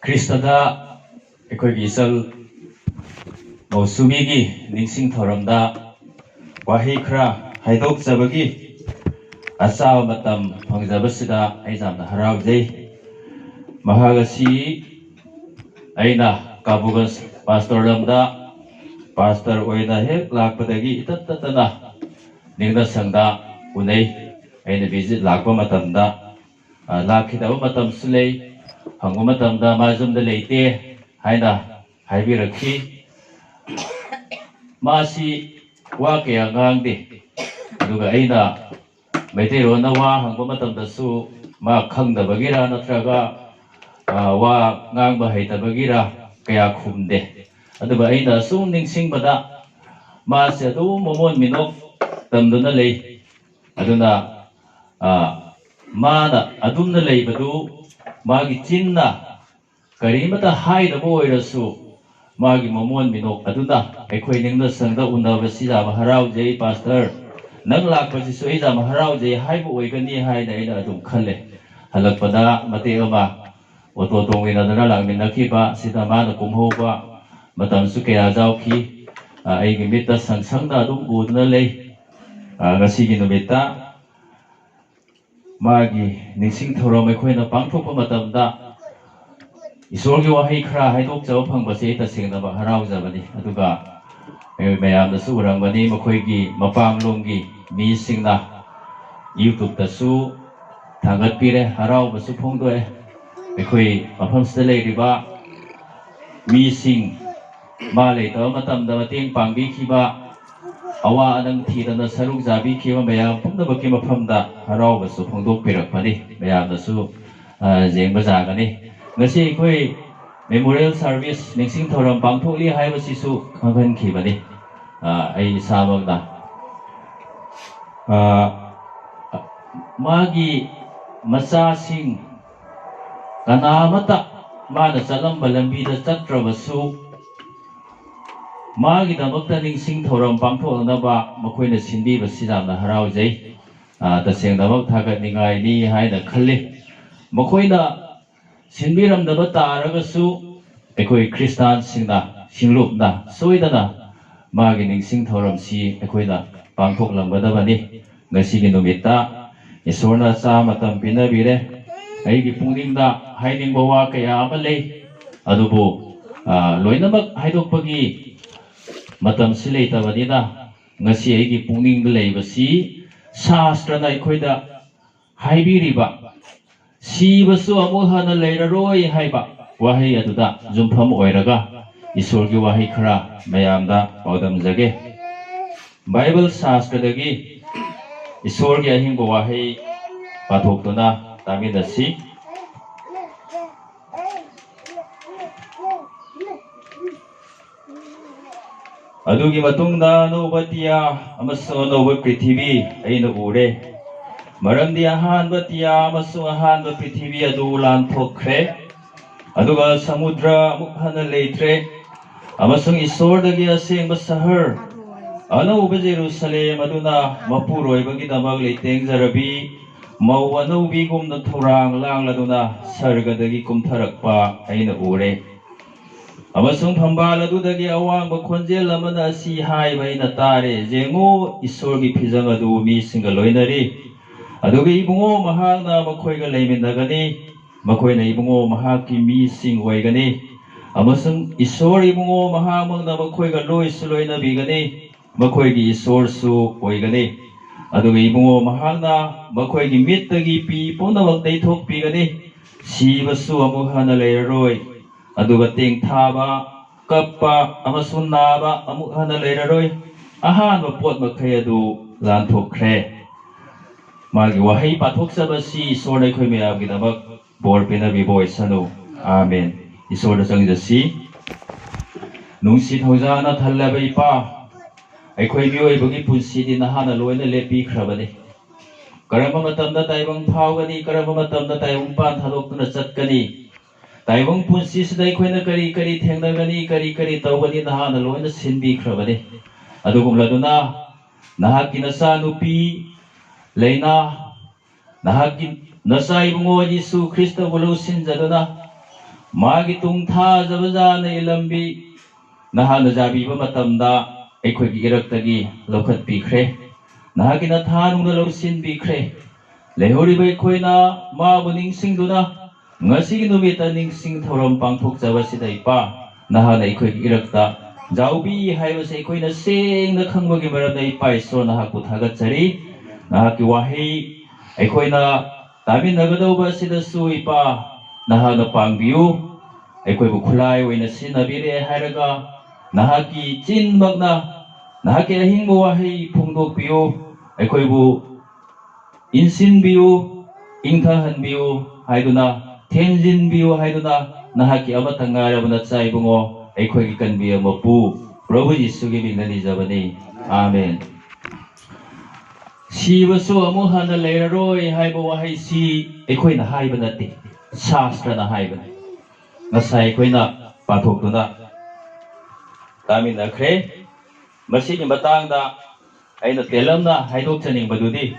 ꯈ꯭ꯔꯤꯁꯇꯗ ꯑꯩꯈꯣꯏꯒꯤ ꯏꯆꯜ ꯃꯧꯁꯨꯃꯤꯒꯤ ꯅꯤꯡꯁꯤꯡ ꯊꯧꯔꯝꯗ ꯋꯥꯍꯩ ꯈꯔ ꯍꯥꯏꯗꯣꯛꯆꯕꯒꯤ ꯑꯆꯥꯕ ꯃꯇꯝ ꯐꯪꯖꯕꯁꯤꯗ ꯑꯩ ꯌꯥꯝꯅ ꯍꯔꯥꯎꯖꯩ꯫ ꯃꯍꯥꯛ ꯑꯁꯤ ꯑꯩꯅ ꯀꯥꯕꯨꯒꯟꯖ ꯄꯥꯁꯇꯣꯔꯦꯜꯗ ꯄꯥꯁꯇꯔ ꯑꯣꯏꯅ ꯍꯦꯛ ꯂꯥꯛꯄꯗꯒꯤ ꯏꯇꯠ ꯇꯠꯇꯅ ꯅꯤꯡꯅꯁꯪꯗ ꯎꯅꯩ꯫ ꯑꯩꯅ ꯚꯤꯖꯤꯠ ꯂꯥꯛꯄ ꯃꯇꯝꯗ ꯂꯥꯛꯈꯤꯗꯕ ꯃꯇꯝꯁꯨ ꯂꯩ꯫ ꯍꯪꯕ ꯃꯇꯝꯗ ꯃꯥ ꯌꯨꯝꯗ ꯂꯩꯇꯦ ꯍꯥꯏꯅ ꯍꯥꯏꯕꯤꯔꯛꯈꯤ꯫ ꯃꯥꯁꯤ ꯋꯥ ꯀꯌꯥ ꯉꯥꯡꯗꯦ, ꯑꯗꯨꯒ ꯑꯩꯅ ꯃꯩꯇꯩꯂꯣꯟꯗ ꯋꯥ ꯍꯪꯕ ꯃꯇꯝꯗꯁꯨ ꯃꯥ ꯈꯪꯗꯕꯒꯤꯔ ꯅꯠꯇ꯭ꯔꯒ ꯋꯥ ꯉꯥꯡꯕ ꯍꯩꯇꯕꯒꯤꯔ ꯀꯌా ꯈꯨꯝꯗꯦ꯫ ꯑꯗꯨꯒ ꯑꯩꯅ ꯁꯨꯝ ꯅꯤꯡꯁꯤꯡꯕꯗ ꯃꯥꯁꯦ ꯑꯗꯨꯝ ꯃꯃꯣꯟ ꯃꯤꯅꯣꯛ ꯇꯝꯗꯨꯅ ꯂꯩ꯫ ꯑꯗꯨꯅ ꯃꯥꯅ ꯑꯗꯨꯝꯅ ꯂꯩꯕꯗꯨ ꯃꯥꯒꯤ ꯆꯤꯟꯅ ꯀꯔꯤꯃꯇ ꯍꯥꯏꯗꯕ ꯑꯣꯏꯔꯁꯨ ꯃꯥꯒꯤ ꯃꯃꯣꯟ ꯃꯤꯅꯣꯛ ꯑꯗꯨꯅ ꯑꯩꯈꯣꯏ ꯅꯤꯡꯅꯁꯪꯗ ꯎꯅꯕꯁꯤ ꯌꯥꯝ ꯍꯔꯥꯎꯖꯩ ꯄꯥꯁꯇꯔ, ꯅꯪ ꯂꯥꯛꯄꯁꯤꯁꯨ ꯑꯩ ꯌꯥꯝ ꯍꯔꯥꯎꯖꯩ ꯍꯥꯏꯕ ꯑꯣꯏꯒꯅꯤ ꯍꯥꯏꯅ ꯑꯩꯅ ꯑꯗꯨꯝ ꯈꯜꯂꯦ꯫ ꯍꯜꯂꯛꯄꯗ ꯃꯇꯦꯛ ꯑꯃ ꯑꯣꯇꯣ ꯇꯣꯡꯃꯤꯟꯅꯗꯅ ꯂꯥꯛꯃꯤꯟꯅꯈꯤꯕ ꯁꯤꯗ ꯃꯥꯅ ꯀꯨꯝꯍꯧꯕ ꯃꯇꯝꯁꯨ ꯀꯌꯥ ꯌꯥꯎꯈꯤ꯫ ꯑꯩꯒꯤ ꯃꯤꯠꯇ ꯁꯪꯁꯪꯅ ꯑꯗꯨꯝ ꯎꯗꯨꯅ ꯂꯩ꯫ ꯉꯁꯤꯒꯤ ꯅꯨꯃꯤꯠꯇ ꯃꯥꯒꯤ ꯅꯤꯡꯁꯤꯡ ꯊꯧꯔꯝ ꯑꯩꯈꯣꯏꯅ ꯄꯥꯡꯊꯣꯛꯄ ꯃꯇꯝꯗ ꯏꯁꯣꯔꯒꯤ ꯋꯥꯍꯩ ꯈꯔ ꯍꯥꯏꯗꯣꯛꯆꯕ ꯐꯪꯕꯁꯤ ꯑꯩ ꯇꯁꯦꯡꯅ ꯍꯔꯥꯎꯖꯕꯅꯤ꯫ ꯑꯗꯨꯒ ꯃꯌꯥꯝꯅꯁꯨ ꯎꯔꯝꯒꯅꯤ ꯃꯈꯣꯏꯒꯤ ꯃꯄꯥꯝꯂꯣꯝꯒꯤ ꯃꯤꯁꯤꯡꯅ ꯌꯨꯇꯨꯕꯇꯁꯨ ꯊꯥꯒꯠꯄꯤꯔꯦ, ꯍꯔꯥꯎꯕꯁꯨ ꯐꯣꯡꯗꯣꯛꯑꯦ꯫ ꯑꯩꯈꯣꯏ ꯃꯐꯝꯁꯤꯗ ꯂꯩꯔꯤꯕ ꯃꯤꯁꯤꯡ ꯃꯥ ꯂꯩꯇꯕ ꯃꯇꯝꯗ ꯃꯇꯦꯡ ꯄꯥꯡꯕꯤꯈꯤꯕ, ꯑꯋꯥ ꯑꯅꯪ ꯊꯤꯗꯅ ꯁꯔꯨꯛ ꯆꯥꯕꯤꯈꯤꯕ ꯃꯌꯥꯝ ꯄꯨꯝꯅꯃꯛꯀꯤ ꯃꯐꯝꯗ ꯍꯔꯥꯎꯕꯁꯨ ꯐꯣꯡꯗꯣꯛꯄꯤꯔꯛꯄꯅꯤ꯫ ꯃꯌꯥꯝꯅꯁꯨ ꯌꯦꯡꯕ ꯌꯥꯒꯅꯤ꯫ ꯉꯁꯤ ꯑꯩꯈꯣꯏ ꯃꯦꯃꯣꯔꯤꯌꯦꯜ ꯁꯥꯔꯚꯤꯁ ꯅꯤꯡꯁꯤꯡ ꯊꯧꯔꯝ ꯄꯥꯡꯊꯣꯛꯂꯤ ꯍꯥꯏꯕꯁꯤꯁꯨ ꯈꯪꯍꯟꯈꯤꯕꯅꯤ ꯑꯩ ꯏꯁꯥꯃꯛꯅ꯫ ꯃꯥꯒꯤ ꯃꯆꯥꯁꯤꯡ ꯀꯅꯥꯃꯠꯇ ꯃꯥꯅ ꯆꯠꯂꯝꯕ ꯂꯝꯕꯤꯗ ꯆꯠꯇ꯭ꯔꯕꯁꯨ ꯃꯥꯒꯤꯗꯃꯛꯇ ꯅꯤꯡꯁꯤꯡ ꯊꯧꯔꯝ ꯄꯥꯡꯊꯣꯛꯅꯕ ꯃꯈꯣꯏꯅ ꯁꯤꯟꯕꯤꯕꯁꯤ ꯌꯥꯝꯅ ꯍꯔꯥꯎꯖꯩ꯫ ꯇꯁꯦꯡꯅꯃꯛ ꯊꯥꯒꯠꯅꯤꯡꯉꯥꯏꯅꯤ ꯍꯥꯏꯅ ꯈꯜꯂꯤ꯫ ꯃꯈꯣꯏꯅ ꯁꯤꯟꯕꯤꯔꯝꯗꯕ ꯇꯥꯔꯒꯁꯨ ꯑꯩꯈꯣꯏ ꯈ꯭ꯔꯤꯁꯇꯥꯟꯁꯤꯡꯅ ꯁꯤꯡꯂꯨꯞꯅ ꯁꯣꯏꯗꯅ ꯃꯥꯒꯤ ꯅꯤꯡꯁꯤꯡ ꯊꯧꯔꯝꯁꯤ ꯑꯩꯈꯣꯏꯅ ꯄꯥꯡꯊꯣꯛꯂꯝꯒꯗꯕꯅꯤ꯫ ꯉꯁꯤꯒꯤ ꯅꯨꯃꯤꯠꯇ ꯏꯁꯣꯔꯅ ꯑꯆꯥ ꯃꯇꯝ ꯄꯤꯅꯕꯤꯔꯦ꯫ ꯑꯩꯒꯤ ꯄꯨꯛꯅꯤꯡꯗ ꯍꯥꯏꯅꯤꯡꯕ ꯋꯥ ꯀꯌꯥ ꯑꯃ ꯂꯩ, ꯑꯗꯨꯕꯨ ꯂꯣꯏꯅꯃꯛ ꯍꯥꯏꯗꯣꯛꯄꯒꯤ ꯃꯇꯝꯁꯤ ꯂꯩꯇꯕꯅꯤꯅ ꯉꯁꯤ ꯑꯩꯒꯤ ꯄꯨꯛꯅꯤꯡꯗ ꯂꯩꯕꯁꯤ ꯁꯥꯁꯇ꯭ꯔꯅ ꯑꯩꯈꯣꯏꯗ ꯍꯥꯏꯕꯤꯔꯤꯕ ꯁꯤꯕꯁꯨ ꯑꯃꯨꯛ ꯍꯟꯅ ꯂꯩꯔꯔꯣꯏ ꯍꯥꯏꯕ ꯋꯥꯍꯩ ꯑꯗꯨꯗ ꯌꯨꯝꯐꯝ ꯑꯣꯏꯔꯒ ꯏꯁꯣꯔꯒꯤ ꯋꯥꯍꯩ ꯈꯔ ꯃꯌꯥꯝꯗ ꯄꯥꯎꯗꯝꯖꯒꯦ꯫ ꯕꯥꯏꯕꯜ ꯁꯥꯁꯇ꯭ꯔꯗꯒꯤ ꯏꯁꯣꯔꯒꯤ ꯑꯍꯤꯡꯕ ꯋꯥꯍꯩ ꯄꯥꯊꯣꯛꯇꯨꯅ ꯇꯥꯃꯤꯟꯅꯁꯤ꯫ ꯑꯗꯨꯒꯤ ꯃꯇꯨꯡꯗ ꯑꯅꯧꯕ ꯑꯇꯤꯌꯥ ꯑꯃꯁꯨꯡ ꯑꯅꯧꯕ ꯄ꯭ꯔꯤꯊꯤꯕꯤ ꯑꯩꯅ ꯎꯔꯦ, ꯃꯔꯝꯗꯤ ꯑꯍꯥꯟꯕ ꯑꯇꯤꯌꯥ ꯑꯃꯁꯨꯡ ꯑꯍꯥꯟꯕ ꯄ꯭ꯔꯤꯊꯤꯕꯤ ꯑꯗꯨ ꯂꯥꯟꯊꯣꯛꯈ꯭ꯔꯦ, ꯑꯗꯨꯒ ꯁꯃꯨꯗ꯭ꯔ ꯑꯃꯨꯛ ꯍꯟꯅ ꯂꯩꯇ꯭ꯔꯦ꯫ ꯑꯃꯁꯨꯡ ꯏꯁꯣꯔꯗꯒꯤ ꯑꯁꯦꯡꯕ ꯁꯍꯔ ꯑꯅꯧꯕ ꯖꯦꯔꯨꯁꯂꯦꯝ ꯑꯗꯨꯅ ꯃꯄꯨꯔꯣꯏꯕꯒꯤꯗꯃꯛ ꯂꯩꯇꯦꯡꯖꯔꯕꯤ ꯃꯧ ꯑꯅꯧꯕꯤꯒꯨꯝꯅ ꯊꯧꯔꯥꯡ ꯂꯥꯡꯂꯗꯨꯅ ꯁꯔꯒꯗꯒꯤ ꯀꯨꯝꯊꯔꯛꯄ ꯑꯩꯅ ꯎꯔꯦ꯫ ꯑꯃꯁꯨꯡ ꯐꯝꯕꯥꯜ ꯑꯗꯨꯗꯒꯤ ꯑꯋꯥꯡꯕ ꯈꯣꯟꯖꯦꯜ ꯑꯃꯅ ꯑꯁꯤ ꯍꯥꯏꯕ ꯑꯩꯅ ꯇꯥꯔꯦ, ꯌꯦꯡꯉꯨ, ꯏꯁꯣꯔꯒꯤ ꯐꯤꯖꯝ ꯑꯗꯨ ꯃꯤꯁꯤꯡꯒ ꯂꯣꯏꯅꯔꯤ, ꯑꯗꯨꯒ ꯏꯕꯨꯡꯉꯣ ꯃꯍꯥꯛꯅ ꯃꯈꯣꯏꯒ ꯂꯩꯃꯤꯟꯅꯒꯅꯤ, ꯃꯈꯣꯏꯅ ꯏꯕꯨꯡꯉꯣ ꯃꯍꯥꯛꯀꯤ ꯃꯤꯁꯤꯡ ꯑꯣꯏꯒꯅꯤ, ꯑꯃꯁꯨꯡ ꯏꯁꯣꯔ ꯏꯕꯨꯡꯉꯣ ꯃꯍꯥꯛꯃꯛꯅ ꯃꯈꯣꯏꯒ ꯂꯣꯏꯁꯨ ꯂꯣꯏꯅꯕꯤꯒꯅꯤ, ꯃꯈꯣꯏꯒꯤ ꯏꯁꯣꯔꯁꯨ ꯑꯣꯏꯒꯅꯤ꯫ ꯑꯗꯨꯒ ꯏꯕꯨꯡꯉꯣ ꯃꯍꯥꯛꯅ ꯃꯈꯣꯏꯒꯤ ꯃꯤꯠꯇꯒꯤ ꯄꯤ ꯄꯨꯝꯅꯃꯛ ꯇꯩꯊꯣꯛꯄꯤꯒꯅꯤ, ꯁꯤꯕꯁꯨ ꯑꯃꯨꯛ ꯍꯟꯅ ꯂꯩꯔꯔꯣꯏ, ꯑꯗꯨꯒ ꯇꯦꯡꯊꯥꯕ, ꯀꯞꯄ ꯑꯃꯁꯨꯡ ꯅꯥꯕ ꯑꯃꯨꯛ ꯍꯟꯅ ꯂꯩꯔꯔꯣꯏ, ꯑꯍꯥꯟꯕ ꯄꯣꯠ ꯃꯈꯩ ꯑꯗꯨ ꯂꯥꯟꯊꯣꯛꯈ꯭ꯔꯦ꯫ ꯃꯥꯒꯤ ꯋꯥꯍꯩ ꯄꯥꯊꯣꯛꯆꯕꯁꯤ ꯏꯁꯣꯔꯅ ꯑꯩꯈꯣꯏ ꯃꯌꯥꯝꯒꯤꯗꯃꯛ ꯕꯣꯔ ꯄꯤꯅꯕꯤꯕ ꯑꯣꯏꯁꯅꯨ꯫ ꯑꯥꯃꯦꯟ꯫ ꯏꯁꯣꯔꯗ ꯆꯪꯖꯁꯤ꯫ ꯅꯨꯡꯁꯤ ꯊꯧꯖꯥꯅ ꯊꯜꯂꯕ ꯏꯄꯥ, ꯑꯩꯈꯣꯏ ꯃꯤꯑꯣꯏꯕꯒꯤ ꯄꯨꯟꯁꯤꯗꯤ ꯅꯍꯥꯛꯅ ꯂꯣꯏꯅ ꯂꯦꯞꯄꯤꯈ꯭ꯔꯕꯅꯤ꯫ ꯀꯔꯝꯕ ꯃꯇꯝꯗ ꯇꯥꯏꯕꯪ ꯐꯥꯎꯒꯅꯤ, ꯀꯔꯝꯕ ꯃꯇꯝꯗ ꯇꯥꯏꯕꯪꯄꯥꯟ ꯊꯥꯗꯣꯛꯇꯨꯅ ꯆꯠꯀꯅꯤ, ꯇꯥꯏꯕꯪ ꯄꯨꯟꯁꯤꯁꯤꯗ ꯑꯩꯈꯣꯏꯅ ꯀꯔꯤ ꯀꯔꯤ ꯊꯦꯡꯅꯒꯅꯤ, ꯀꯔꯤ ꯀꯔꯤ ꯇꯧꯒꯅꯤ, ꯅꯍꯥꯛꯅ ꯂꯣꯏꯅ ꯁꯤꯟꯕꯤꯈ꯭ꯔꯕꯅꯤ꯫ ꯑꯗꯨꯒꯨꯝꯂꯗꯨꯅ ꯅꯍꯥꯛꯀꯤ ꯅꯆꯥꯅꯨꯄꯤ ꯂꯩꯅꯥ, ꯅꯍꯥꯛꯀꯤ ꯅꯆꯥ ꯏꯕꯨꯡꯉꯣ ꯌꯤꯁꯨ ꯈ꯭ꯔꯤꯁꯇꯕꯨ ꯂꯧꯁꯤꯟꯖꯗꯨꯅ ꯃꯥꯒꯤ ꯇꯨꯡ ꯊꯥꯖꯕ ꯖꯥꯅ ꯏꯂꯝꯕꯤ ꯅꯍꯥꯛꯅ ꯖꯥꯕꯤꯕ ꯃꯇꯝꯗ ꯑꯩꯈꯣꯏꯒꯤ ꯏꯔꯛꯇꯒꯤ ꯂꯧꯈꯠꯄꯤꯈ꯭ꯔꯦ ꯅꯍꯥꯛꯀꯤ ꯅꯊꯥꯅꯨꯡꯗ ꯂꯧꯁꯤꯟꯕꯤꯈ꯭ꯔꯦ ꯂꯩꯍꯧꯔꯤꯕ ꯑꯩꯈꯣꯏꯅ ꯃꯥꯕꯨ ꯅꯤꯡꯁꯤꯡꯗꯨꯅ ꯉꯁꯤꯒꯤ ꯅꯨꯃꯤꯠꯇ ꯅꯤꯡꯁꯤꯡ ꯊꯧꯔꯝ ꯄꯥꯡꯊꯣꯛꯆꯕꯁꯤꯗ ꯏꯄꯥ ꯅꯍꯥꯛꯅ ꯑꯩꯈꯣꯏꯒꯤ ꯏꯔꯛꯇ ꯖꯥꯎꯕꯤ ꯍꯥꯏꯕꯁꯤ ꯑꯩꯈꯣꯏꯅ ꯁꯦꯡꯅ ꯈꯪꯕꯒꯤ ꯃꯔꯝꯗ ꯏꯄꯥ ꯏꯁꯣꯔ ꯅꯍꯥꯛꯄꯨ ꯊꯥꯒꯠꯆꯔꯤ ꯅꯍꯥꯛꯀꯤ ꯋꯥꯍꯩ ꯑꯩꯈꯣꯏꯅ ꯇꯥꯃꯤꯟꯅꯒꯗꯧꯕ ꯑꯁꯤꯗꯁꯨ ꯏꯄꯥ ꯅꯍꯥꯛꯅ ꯄꯥꯡꯕꯤꯌꯨ ꯑꯩꯈꯣꯏꯕꯨ ꯈꯨꯠꯂꯥꯏ ꯑꯣꯏꯅ ꯁꯤꯖꯤꯟꯅꯕꯤꯔꯦ ꯍꯥꯏꯔꯒ ꯅꯍꯥꯛꯀꯤ ꯆꯤꯟꯃꯛꯅ ꯅꯍꯥꯛꯀꯤ ꯑꯍꯤꯡꯕ ꯋꯥꯍꯩ ꯐꯣꯡꯗꯣꯛꯄꯤꯌꯨ ꯑꯩꯈꯣꯏꯕु 인신비유 잉타한비유 하이두나 텐진비유 하이두나 나하키 아마탕가라부나 짜이붕어 에코기 간비여 뭐부 프로브 지수기 빅나니 자바니 아멘 시버수 어무 하나 레라로이 하이보 와하이시 에코이나 하이바나티 샤스트라나 하이바나 나사 에코이나 바톡두나 다미나 그래 마시기 마땅다 아이나 텔람나 하이독자닝 바두디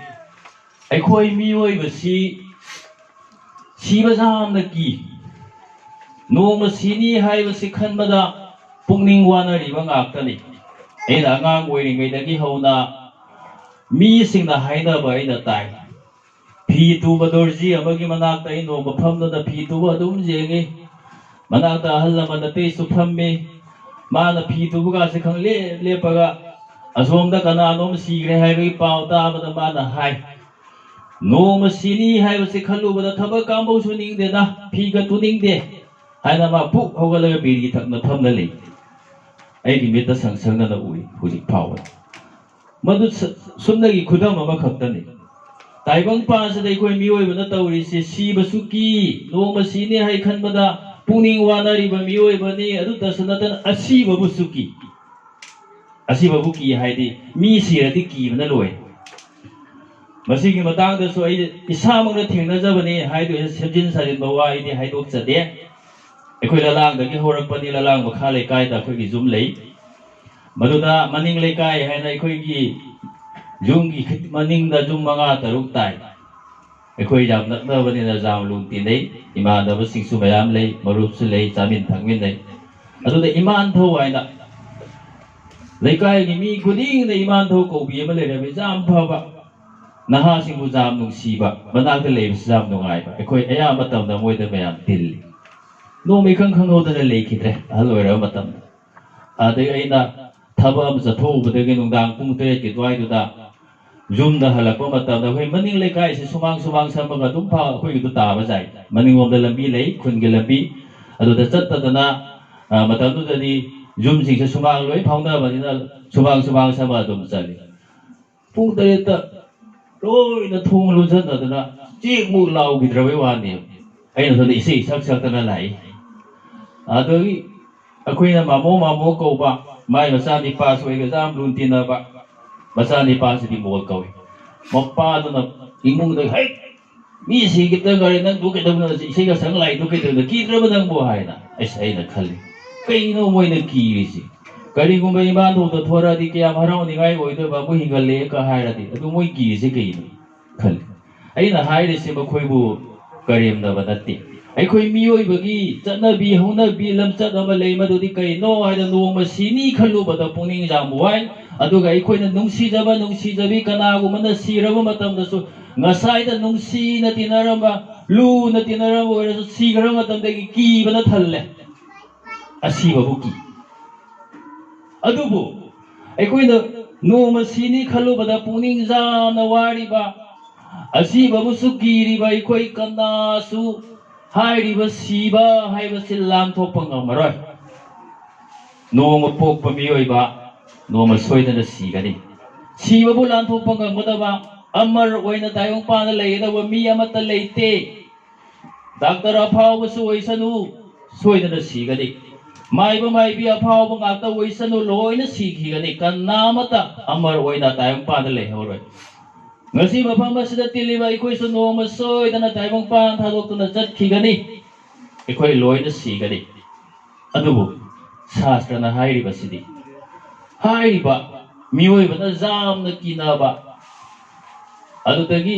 ꯑꯩꯈꯣꯏ ꯃꯤꯑꯣꯏꯕꯁꯤ ꯁꯤꯕ ꯌꯥꯝꯅ ꯀꯤ ꯅꯣꯡꯃ ꯁꯤꯅꯤ ꯍꯥꯏꯕꯁꯤ ꯈꯟꯕꯗ ꯄꯨꯛꯅꯤꯡ ꯋꯥꯅꯔꯤꯕ ꯉꯥꯛꯇꯅꯤ ꯑꯩꯅ ꯑꯉꯥꯡ ꯑꯣꯏꯔꯤꯉꯩꯗꯒꯤ ꯍꯧꯅ ꯃꯤꯁꯤꯡꯅ ꯍꯥꯏꯅꯕ ꯑꯩꯅ ꯇꯥꯏ ꯐꯤ ꯇꯨꯕ ꯗꯣꯔꯖꯤ ꯑꯃꯒꯤ ꯃꯅꯥꯛꯇ ꯑꯩ ꯅꯣꯡꯃ ꯐꯝꯗꯨꯅ ꯐꯤ ꯇꯨꯕ ꯑꯗꯨꯝ ꯌꯦꯡꯉꯤ ꯃꯅꯥꯛꯇ ꯑꯍꯜ ꯂꯃꯟ ꯑꯇꯩꯁꯨ ꯐꯝꯃꯤ ꯃꯥꯅ ꯐꯤ ꯇꯨꯕꯒꯥꯁꯦ ꯈꯪꯂꯦꯞ ꯂꯦꯞꯄꯒ ꯑꯁꯣꯝꯗ ꯀꯅꯥꯅꯣꯝ ꯁꯤꯈ꯭ꯔꯦ ꯍꯥꯏꯕꯒꯤ ꯄꯥꯎ ꯇꯥꯕꯗ ꯃꯥꯅ ꯍꯥꯏ ꯅꯣꯡꯃ ꯁꯤꯅꯤ ꯍꯥꯏꯕꯁꯤ ꯈꯜꯂꯨꯕꯗ ꯊꯕꯛ ꯀꯥꯡꯕꯨꯁꯨ ꯅꯤꯡꯗꯦꯗ ꯐꯤꯒ ꯇꯨꯅꯤꯡꯗꯦ ꯍꯥꯏꯅ ꯃꯥ ꯄꯨꯛ ꯍꯧꯒꯠꯂꯒ ꯕꯤꯔꯤ ꯊꯛꯅ ꯐꯝꯅ ꯂꯩ ꯑꯩꯒꯤ ꯃꯤꯠꯇ ꯁꯪꯁꯪꯅꯅ ꯎꯏ ꯍꯧꯖꯤꯛ ꯐꯥꯎꯕ ꯃꯗꯨ ꯁꯨꯝꯅꯒꯤ ꯈꯨꯗꯝ ꯑꯃꯈꯛꯇꯅꯤ ꯇꯥꯏꯕꯪꯄꯥꯟꯁꯤꯗ ꯑꯩꯈꯣꯏ ꯃꯤꯑꯣꯏꯕꯅ ꯇꯧꯔꯤꯁꯤ ꯁꯤꯕꯁꯨ ꯀꯤ ꯅꯣꯡꯃ ꯁꯤꯅꯤ ꯍꯥꯏ ꯈꯟꯕꯗ ꯄꯨꯛꯅꯤꯡ ꯋꯥꯅꯔꯤꯕ ꯃꯤꯑꯣꯏꯕꯅꯤ ꯑꯗꯨꯇꯁꯨ ꯅꯠꯇꯅ ꯑꯁꯤꯕꯕꯨꯁꯨ ꯀꯤ ꯑꯁꯤꯕꯕꯨ ꯀꯤ ꯍꯥꯏꯗꯤ ꯃꯤ ꯁꯤꯔꯗꯤ ꯀꯤꯕꯅ ꯂꯣꯏ ꯃꯁꯤꯒꯤ ꯃꯇꯥꯡꯗꯁꯨ ꯑꯩ ꯏꯁꯥꯃꯛꯅ ꯊꯦꯡꯅꯖꯕꯅꯤ ꯍꯥꯏꯗꯣꯏꯁꯦ ꯁꯦꯝꯖꯤꯟ ꯁꯥꯖꯤꯟꯕ ꯋꯥ ꯑꯩꯗꯤ ꯍꯥꯏꯗꯣꯛꯆꯗꯦ ꯑꯩꯈꯣꯏ ꯂꯂꯥꯡꯗꯒꯤ ꯍꯧꯔꯛꯄꯅꯤ ꯂꯂꯥꯡ ꯃꯈꯥ ꯂꯩꯀꯥꯏꯗ ꯑꯩꯈꯣꯏꯒꯤ ꯌꯨꯝ ꯂꯩ ꯃꯗꯨꯗ ꯃꯅꯤꯡ ꯂꯩꯀꯥꯏ ꯍꯥꯏꯅ ꯑꯩꯈꯣꯏꯒꯤ ꯌꯨꯝꯒꯤ ꯃꯅꯤꯡꯗ ꯌꯨꯝ 5-6 ꯇꯥꯏ ꯑꯩꯈꯣꯏ ꯌꯥꯝ ꯅꯛꯅꯕꯅꯤꯅ ꯖꯥꯝ ꯂꯨ ꯇꯤꯟꯅꯩ ꯏꯃꯥꯟꯅꯕꯁꯤꯡꯁꯨ ꯃꯌꯥꯝ ꯂꯩ ꯃꯔꯨꯞꯁꯨ ꯂꯩ ꯆꯥꯃꯤꯟ ꯊꯛꯃꯤꯟꯅꯩ ꯑꯗꯨꯗ ꯏꯃꯥꯟꯊꯧ ꯍꯥꯏꯅ ꯂꯩꯀꯥꯏꯒꯤ ꯃꯤ ꯈꯨꯗꯤꯡꯗ ꯏꯃꯥꯟꯊꯧ ꯀꯧꯕꯤ ꯑꯃ ꯂꯩꯔꯝꯃꯤ ꯌꯥꯝ ꯐꯕ ꯅꯍꯥꯁꯤꯡꯕꯨ ꯌꯥꯝ ꯅꯨꯡꯁꯤꯕ ꯃꯅꯥꯛꯇ ꯂꯩꯕꯁꯨ ꯌꯥꯝ ꯅꯨꯡꯉꯥꯏꯕ ꯑꯩꯈꯣꯏ ꯑꯌꯥꯝꯕ ꯃꯇꯝꯗ ꯃꯣꯏꯗ ꯃꯌꯥꯝ ꯇꯤꯜꯂꯤ ꯅꯣꯡꯃ ꯏꯈꯪ ꯈꯪꯍꯧꯗꯅ ꯂꯩꯈꯤꯗ꯭ꯔꯦ ꯑꯍꯜ ꯑꯣꯏꯔꯕ ꯃꯇꯝꯗ ꯑꯗꯒꯤ ꯑꯩꯅ ꯊꯕꯛ ꯑꯃ ꯆꯠꯊꯣꯛꯎꯕꯗꯒꯤ ꯅꯨꯡꯗꯥꯡ ꯄꯨꯡ 3ꯒꯤ ꯑꯗꯨꯋꯥꯏꯗꯨꯗ ꯌꯨꯝꯗ ꯍꯜꯂꯛꯄ ꯃꯇꯝꯗ ꯑꯩꯈꯣꯏ ꯃꯅꯤꯡ ꯂꯩꯀꯥꯏꯁꯤ ꯁꯨꯃꯥꯡ ꯁꯝꯃꯒ ꯑꯗꯨꯝ ꯑꯩꯈꯣꯏꯒꯤꯗꯨ ꯇꯥꯕ ꯌꯥꯏ ꯃꯅꯤꯡꯂꯣꯝꯗ ꯂꯝꯕꯤ ꯂꯩ ꯈꯨꯟꯒꯤ ꯂꯝꯕꯤ ꯑꯗꯨꯗ ꯆꯠꯇꯗꯅ ꯃꯇꯝꯗꯨꯗꯗꯤ ꯌꯨꯝꯁꯤꯡꯁꯦ ꯁꯨꯃꯥꯡ ꯂꯣꯏ ꯐꯥꯎꯅꯕꯅꯤꯅ ꯁꯨꯃꯥꯡ ꯁꯝꯃ ꯑꯗꯨꯝ ꯆꯠꯂꯤ ꯄꯨꯡ 3ꯗ ꯂꯣꯏꯅ ꯊꯣꯡ ꯂꯣꯟꯁꯤꯟꯅꯗꯅ ꯆꯦꯛꯃꯨꯛ ꯂꯥꯎꯈꯤꯗ꯭ꯔꯕꯩ ꯋꯥꯅꯤ ꯑꯩꯅ ꯁꯣꯝꯗ ꯏꯁꯩ ꯁꯛꯇꯅ ꯂꯥꯛꯏ ꯑꯗꯒꯤ ꯑꯩꯈꯣꯏꯅ ꯃꯥꯃꯣ ꯀꯧꯕ ꯃꯥꯏ ꯃꯆꯥꯅꯤꯄꯥꯁꯨ ꯑꯩꯒ ꯌꯥꯝ ꯂꯨꯅ ꯇꯤꯟꯅꯕ ꯃꯆꯥꯅꯤꯄꯥꯁꯤꯗꯤ ꯃꯣꯜ ꯀꯧꯏ ꯃꯄꯥꯗꯨꯅ ꯏꯃꯨꯡꯗ ꯍꯩ ꯃꯤ ꯁꯤꯈꯤꯕꯗ ꯒꯥꯔꯤ ꯅꯪꯗꯨ ꯀꯩꯗꯧꯅ ꯏꯁꯩꯒ ꯁꯛ ꯂꯥꯛꯏꯗꯨ ꯀꯩꯗꯧꯅ ꯀꯤꯗ꯭ꯔꯕ ꯅꯪꯕꯨ ꯍꯥꯏꯅ ꯑꯩꯅ ꯈꯜꯂꯤ ꯀꯩꯅꯣ ꯃꯣꯏꯅ ꯀꯤꯔꯤꯁꯤ ꯀꯔꯤꯒꯨꯝꯕ ꯏꯃꯥꯟꯊꯧꯗ ꯊꯣꯔꯛꯑꯗꯤ ꯀꯌꯥꯝ ꯍꯔꯥꯎꯅꯤꯡꯉꯥꯏ ꯑꯣꯏꯗꯣꯏꯕ ꯑꯃꯨꯛ ꯍꯤꯡꯒꯠꯂꯦꯒ ꯍꯥꯏꯔꯗꯤ ꯑꯗꯨ ꯃꯣꯏ ꯀꯤꯔꯤꯁꯤ ꯀꯩꯅꯣ ꯈꯜꯂꯤ ꯑꯩꯅ ꯍꯥꯏꯔꯤꯁꯤ ꯃꯈꯣꯏꯕꯨ ꯀꯔꯦꯝꯅꯕ ꯅꯠꯇꯦ ꯑꯩꯈꯣꯏ ꯃꯤꯑꯣꯏꯕꯒꯤ ꯆꯠꯅꯕꯤ ꯍꯧꯅꯕꯤ ꯂꯝꯆꯠ ꯑꯃ ꯂꯩ ꯃꯗꯨꯗꯤ ꯀꯩꯅꯣ ꯍꯥꯏꯅ ꯅꯣꯡꯃ ꯁꯤꯅꯤ ꯈꯜꯂꯨꯕꯗ ꯄꯨꯛꯅꯤꯡ ꯌꯥꯝ ꯋꯥꯏ ꯑꯗꯨꯒ ꯑꯩꯈꯣꯏꯅ ꯅꯨꯡꯁꯤꯖꯕꯤ ꯀꯅꯥꯒꯨꯝꯕꯅ ꯁꯤꯔꯕ ꯃꯇꯝꯗꯁꯨ ꯉꯁꯥꯏꯗ ꯅꯨꯡꯁꯤꯅ ꯇꯤꯟꯅꯔꯝꯕ ꯂꯨꯅ ꯇꯤꯟꯅꯔꯝꯕ ꯑꯣꯏꯔꯁꯨ ꯁꯤꯈ꯭ꯔꯕ ꯃꯇꯝꯗꯒꯤ ꯀꯤꯕꯅ ꯊꯜꯂꯦ ꯑꯁꯤꯕꯕꯨ ꯀꯤ ꯑꯗꯨꯕꯨ ꯑꯩꯈꯣꯏꯅ ꯅꯣꯡꯃ ꯁꯤꯅꯤ ꯈꯜꯂꯨꯕꯗ ꯄꯨꯛꯅꯤꯡ ꯌꯥꯝꯅ ꯋꯥꯔꯤꯕ ꯑꯁꯤꯕꯕꯨꯁꯨ ꯀꯤꯔꯤꯕ ꯑꯩꯈꯣꯏ ꯀꯅꯥꯁꯨ ꯍꯥꯏꯔꯤꯕ ꯁꯤꯕ ꯍꯥꯏꯕꯁꯤ ꯂꯥꯟꯊꯣꯛꯄ ꯉꯝꯃꯔꯣꯏ ꯅꯣꯡꯃ ꯄꯣꯛꯄ ꯃꯤꯑꯣꯏꯕ ꯅꯣꯡꯃ ꯁꯣꯏꯗꯅ ꯁꯤꯒꯅꯤ ꯁꯤꯕꯕꯨ ꯂꯥꯟꯊꯣꯛꯄ ꯉꯝꯒꯗꯕ ꯑꯃꯔ ꯑꯣꯏꯅ ꯇꯥꯏꯕꯪꯄꯥꯟꯗ ꯂꯩꯒꯗꯕ ꯃꯤ ꯑꯃꯠꯇ ꯂꯩꯇꯦ ꯗꯥꯛꯇꯔ ꯑꯐꯥꯎꯕꯁꯨ ꯑꯣꯏꯁꯅꯨ ꯁꯣꯏꯗꯅ ꯁꯤꯒꯅꯤ ꯃꯥꯏꯕ ꯃꯥꯏꯕꯤ ꯑꯐꯥꯎꯕ ꯉꯥꯛꯇ ꯑꯣꯏꯁꯅꯨ ꯂꯣꯏꯅ ꯁꯤꯈꯤꯒꯅꯤ ꯀꯅꯥꯃꯠꯇ ꯑꯃꯔ ꯑꯣꯏꯅ ꯇꯥꯏꯕꯪꯄꯥꯟꯗ ꯂꯩꯍꯧꯔꯣꯏ ngasi mafam asida tiliba ikoi su noma soi dana taibang pan thadok tuna chatkhigani ikoi loina sigani adubu shastrana hairiba sidi mioi bana jamna kinaba adutagi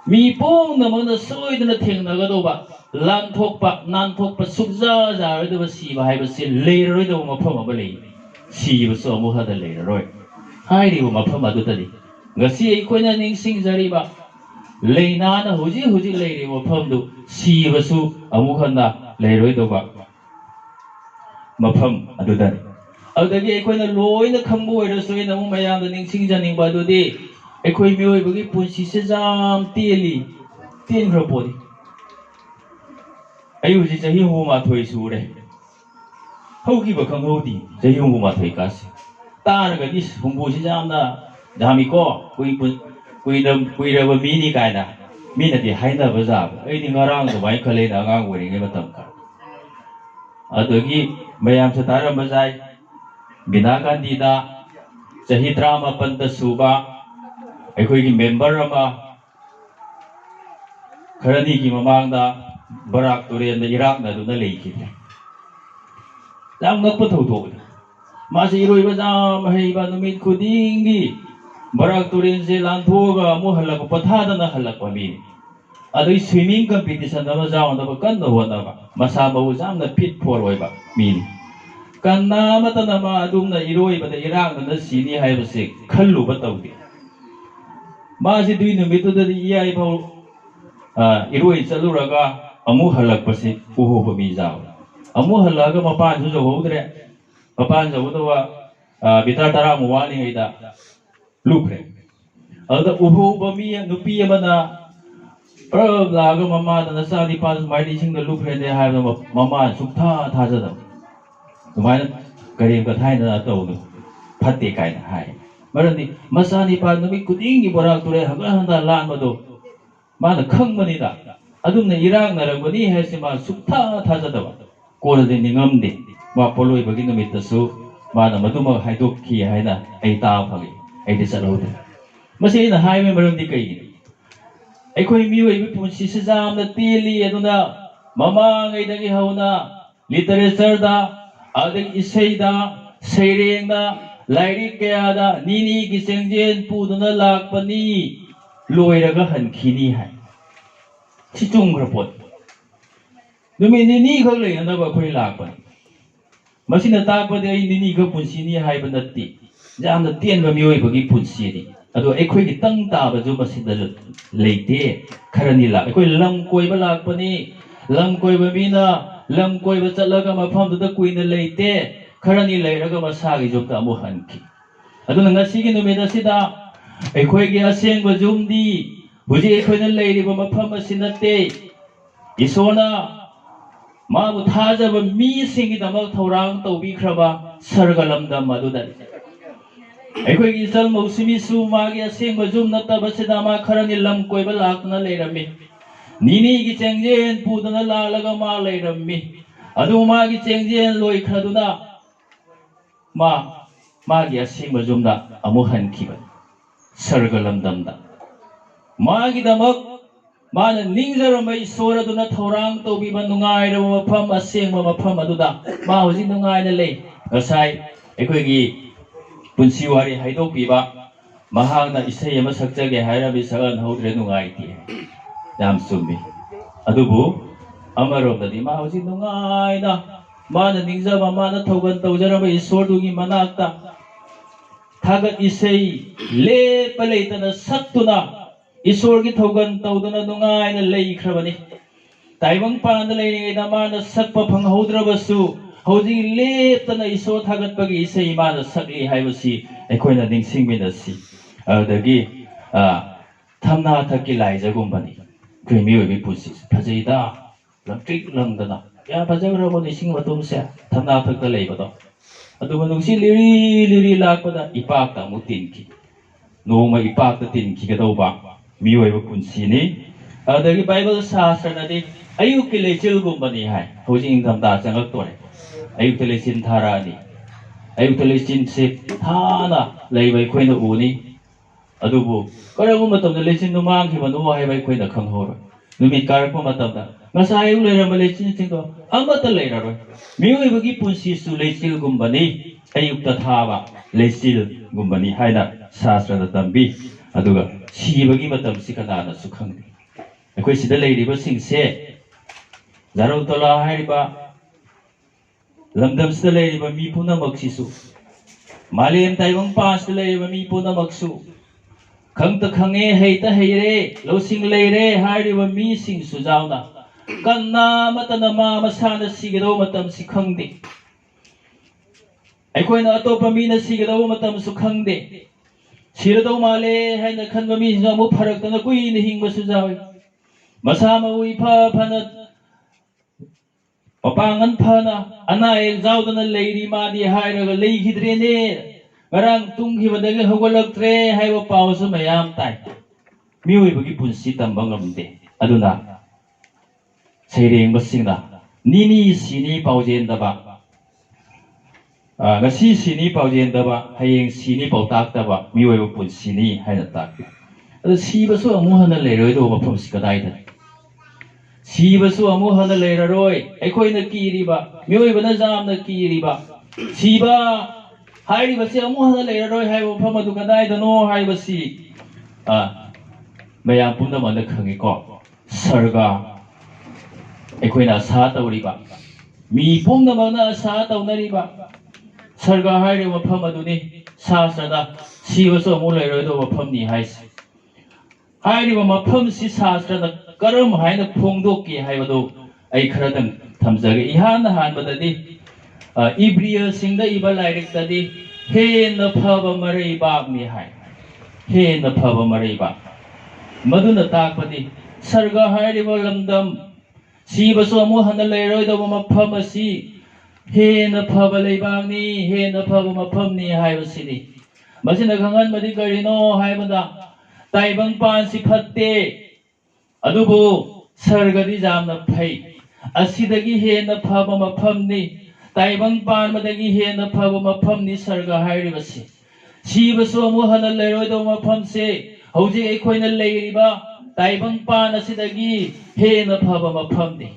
mi pong na mana soi na theng na ga do ba lan thok pa nan thok pa sukja ja ro do si ba hai ba si le ro do ma pham ba le si ba so mu ha da le ro hai ri ma pham adu ta di ngasi ai khoi na ning sing jari ba le na na huji huji le ri ma pham du si ba su amu khan na le ro do ba ma pham adu da adagi ai khoi na loi na kham bo ro so na mu mayam da ning sing ja ning ba du di ai khoi mi oi ba gi pun si se jam tieli tien ro po di ai u ji jahi hu ma thoi su re hau ki ba khang ho di jahi hu ma thoi ka si ta ra ga di hum bu si jam na jami ko kui ra ba mi ni kai na mi na di hai na ba za ai ni ngarang da bai khale na ngang wo ri nge ba tam ka adagi mayam sa tara ba jai bina gandhi da jahi drama pan da suba ai khoi gi member ama kharani gi mamang da barak turen da iraq na du na lei ki jam ngak pa thau tho ma se iroi ba jam hei ba numit khuding gi barak turen se lan tho ga mu halak patha da na halak pa mi adoi swimming competition da ba jaw da ba kan da wa da ba masa ba u jam na fit for oi ba mi kan na ma ta na ma adum na iroi ba da iraq na si ni hai ba se khallu ba tau di ma se dui numit da di ai ba iroi chalu ra ga amu halak pa se u ho ba mi jaw amu halaga mapan su jo dre mapan jo do wa bita tara mu wa ni da lukre ada u ho ba mi nu pi ba na pra la ga mama da sa di pa mai di sing da lukre de ha da mama suk tha tha ja da mai kari ka thai na to nu phatte kai na hai marani masa ni pa nu mi kuding gi borak ture ha ga handa lan ba do ma na khang ma ni da adum na irang na ra ba ni ha se ma suk tha tha ja da ba ko de ningam de ma poloi bagi namit ta su ma na maduma haidok ki haina ai ta phagi ai de chalo de masi na hai me maram di kai ai khoi mi oi pun si se jam na teli aduna mama ngai da gi hauna literature da adai isei da seireng da lairi kya da nini gi sengjen pu duna lak pani loi ra ga han khini hai chi chung ra pot numi ni khak lei na ba khoi lak pa masina ta pa de ni ga punsi ni hai ba natti jam na tien ba mioi ba gi punsi di ado ai khoi gi tang ta ba ju masin da leite kharani la ai khoi lam koi ba lak pa ni lam koi ba mi na lam koi ba chatla ga ma pham da kui na leite kharani lei ra ga ma sa gi jom ta mu han ki ado na ngasi gi numi da sida ai khoi gi aseng ba jum di buji ai khoi na lei ri ba ma pham ba sinate isona mabu thajaba mi singi damak thorang tawbi khraba sargalam dam aduda aikhoi gi sal mausimi su magi aseng bajum natta basida ma kharani lam koiba lakna leirami nini gi chengjen pudana lalaga ma leirami adu ma gi chengjen loi khraduna ma gi aseng bajum da amu hankiba sargalam dam da ma gi damak mana ningzara mai sora duna thorang to bi ban nungai ro mafam aseng ma mafam aduda ma hoji nungai na le ngasai ekoi gi punsi wari haidok pi ba mahang na isai ama sakjage haira bi sagan hodre nungai ti yam sumbi adubu amaro da di ma hoji nungai na mana ningzaba mana thogan tawjara ba isor du gi manakta thagat isai le paleita na sattuna ईश्वर की थौगन तौदना नुंगायना लेइख्रबनी ताइबंग पान लेरिङैदा माना सक्प फंगहौद्रबसु हौजि लेप्तना ईश्वर थागतपगी इसै माना सक्ली हाइबसि एखोइना निंसिंगमिनसि अदगी थमना थकी लाइजगुम्बनी creamy ओइबि पुसि फजैदा लंट्रिक लंगदना या फजग्रबो निसिंग मतुमसे थमना थकता लेइबदो अदुबा नुंसि लिरि लिरि लाकपदा इपाकता मुतिनकी नोमा इपाकता तिनकी गदौबा मियोइबा पुंसिनी अदगी Bible शास्त्रनदी अयुक्की लेचिलगुम्बनी हाय हौजि इंगमदा चंगक तोरे अयुक्की लेचिन थारानी अयुक्की लेचिन से थाना लेइबै खोइना उनी अदुबु करगु मतमदा लेचिन नुमांगि बनु हाइबै खोइना खंगहोर नुमि कारकु मतमदा ngasa ayu leiramba lechin chingdo amata leiraroi miyoibagi punsi su lechilgumbani ayukta thaba lechilgumbani haina शास्त्र tambi aduga sibagi matam sikana na sukhang ꯑꯩꯈꯣꯏ ꯁꯤꯗ ꯂꯩꯔꯤꯕꯁꯤꯡꯁꯦ ꯖꯥꯔꯧ ꯇꯣꯂꯥ ꯍꯥꯏꯔꯤꯕ ꯂꯝꯗꯝꯁꯤꯗ ꯂꯩꯔꯤꯕ ꯃꯤ ꯄꯨꯝꯅꯃꯛꯁꯤꯁꯨ ꯃꯥꯂꯦꯝ ꯇꯥꯏꯕꯪꯄꯥꯟꯁꯤꯗ ꯂꯩꯔꯤꯕ ꯃꯤ ꯄꯨꯝꯅꯃꯛꯁꯨ ꯈꯪꯇ ꯈꯪꯉꯦ ꯍꯩꯇ ꯍꯩꯔꯦ ꯂꯧꯁꯤꯡ ꯂꯩꯔꯦ ꯍꯥꯏꯔꯤꯕ ꯃꯤꯁꯤꯡꯁꯨ ꯌꯥꯎꯅ ꯀꯅꯥ ꯑꯃꯠꯇꯅ ꯃꯥ ꯃꯁꯥꯅ ꯁꯤꯒꯗꯧꯕ ꯃꯇꯝꯁꯤ ꯈꯪꯗꯦ ꯑꯩꯈꯣꯏꯅ ꯑꯇꯣꯞꯄ ꯃꯤꯅ ꯁꯤꯒꯗꯧꯕ ꯃꯇꯝꯁꯨ ꯈꯪꯗꯦ ꯁꯤꯔꯗꯧ ꯃꯥꯜꯂꯦ ꯍꯥꯏꯅ ꯈꯟꯕ ꯃꯤꯁꯤꯡꯁꯨ ꯑꯃꯨꯛ ꯐꯔꯛꯇꯅ ꯀꯨꯏꯅ ꯍꯤꯡꯕꯁꯨ ꯌꯥꯎꯏ ꯃꯁꯥ ꯃꯎ ꯏꯐ ꯐꯅ ꯃꯄꯥꯡꯒꯜ ꯐꯅ ꯑꯅꯥ ꯑꯌꯦꯛ ꯌꯥꯎꯗꯅ ꯂꯩꯔꯤ ꯃꯥꯗꯤ ꯍꯥꯏꯔꯒ ꯂꯩꯈꯤꯗ꯭ꯔꯦꯅꯦ ꯉꯔꯥꯡ ꯇꯨꯝꯈꯤꯕꯗꯒꯤ ꯍꯧꯒꯠꯂꯛꯇ꯭ꯔꯦ ꯍꯥꯏꯕ ꯄꯥꯎꯁꯨ ꯃꯌꯥꯝ ꯇꯥꯏ ꯃꯤꯑꯣꯏꯕꯒꯤ ꯄꯨꯟꯁꯤ ꯇꯝꯕ ꯉꯝꯗꯦ ꯑꯗꯨꯅ ꯁꯩꯔꯦꯡꯕꯁꯤꯡꯅ ꯅꯤꯅꯤ ꯁꯤꯅꯤ ꯄꯥꯎꯖꯦꯟꯗꯕ ngasi sini paujendaba hayeng sini pautактaba miyoiba punsini haina takti adu sibasu amu hana leiroi do mafam sikadaida sibasu amu hana leiraroi aikoina kiriba miyoiba na jamna kiriba siba hairiba se amu hana leiraroi haiba mafam adu kadaida no haiba si mayam pumna mana khangi ko sarga aikoina sa tawriba mi pumna mana sa tawnariba sarga hairi mafam aduni sasrada sibasu amu leiroi do mafam ni haisi hairiba mafam si sasrada karam haina phongdokki haibadu ai kharadang thamjage ihana hanbadadi ibriya singda iba lairik tadi he na phaba marai bag ni hai he na phaba marai ba maduna takpadi sarga hairiba lamdam sibasu amu hana leiroi do mafam asi he na phaba leibagni he na phaba mafamni haibasini masina khangan madi karino haibada taibang pan si phatte adubu sargadi jamna phai asidagi he na phaba mafamni taibang pan madagi he na phaba mafamni sarga hairibasi sibasu amu hana leiroi do mafam se hauji aikoina leiriba taibang pan asidagi he na phaba mafamni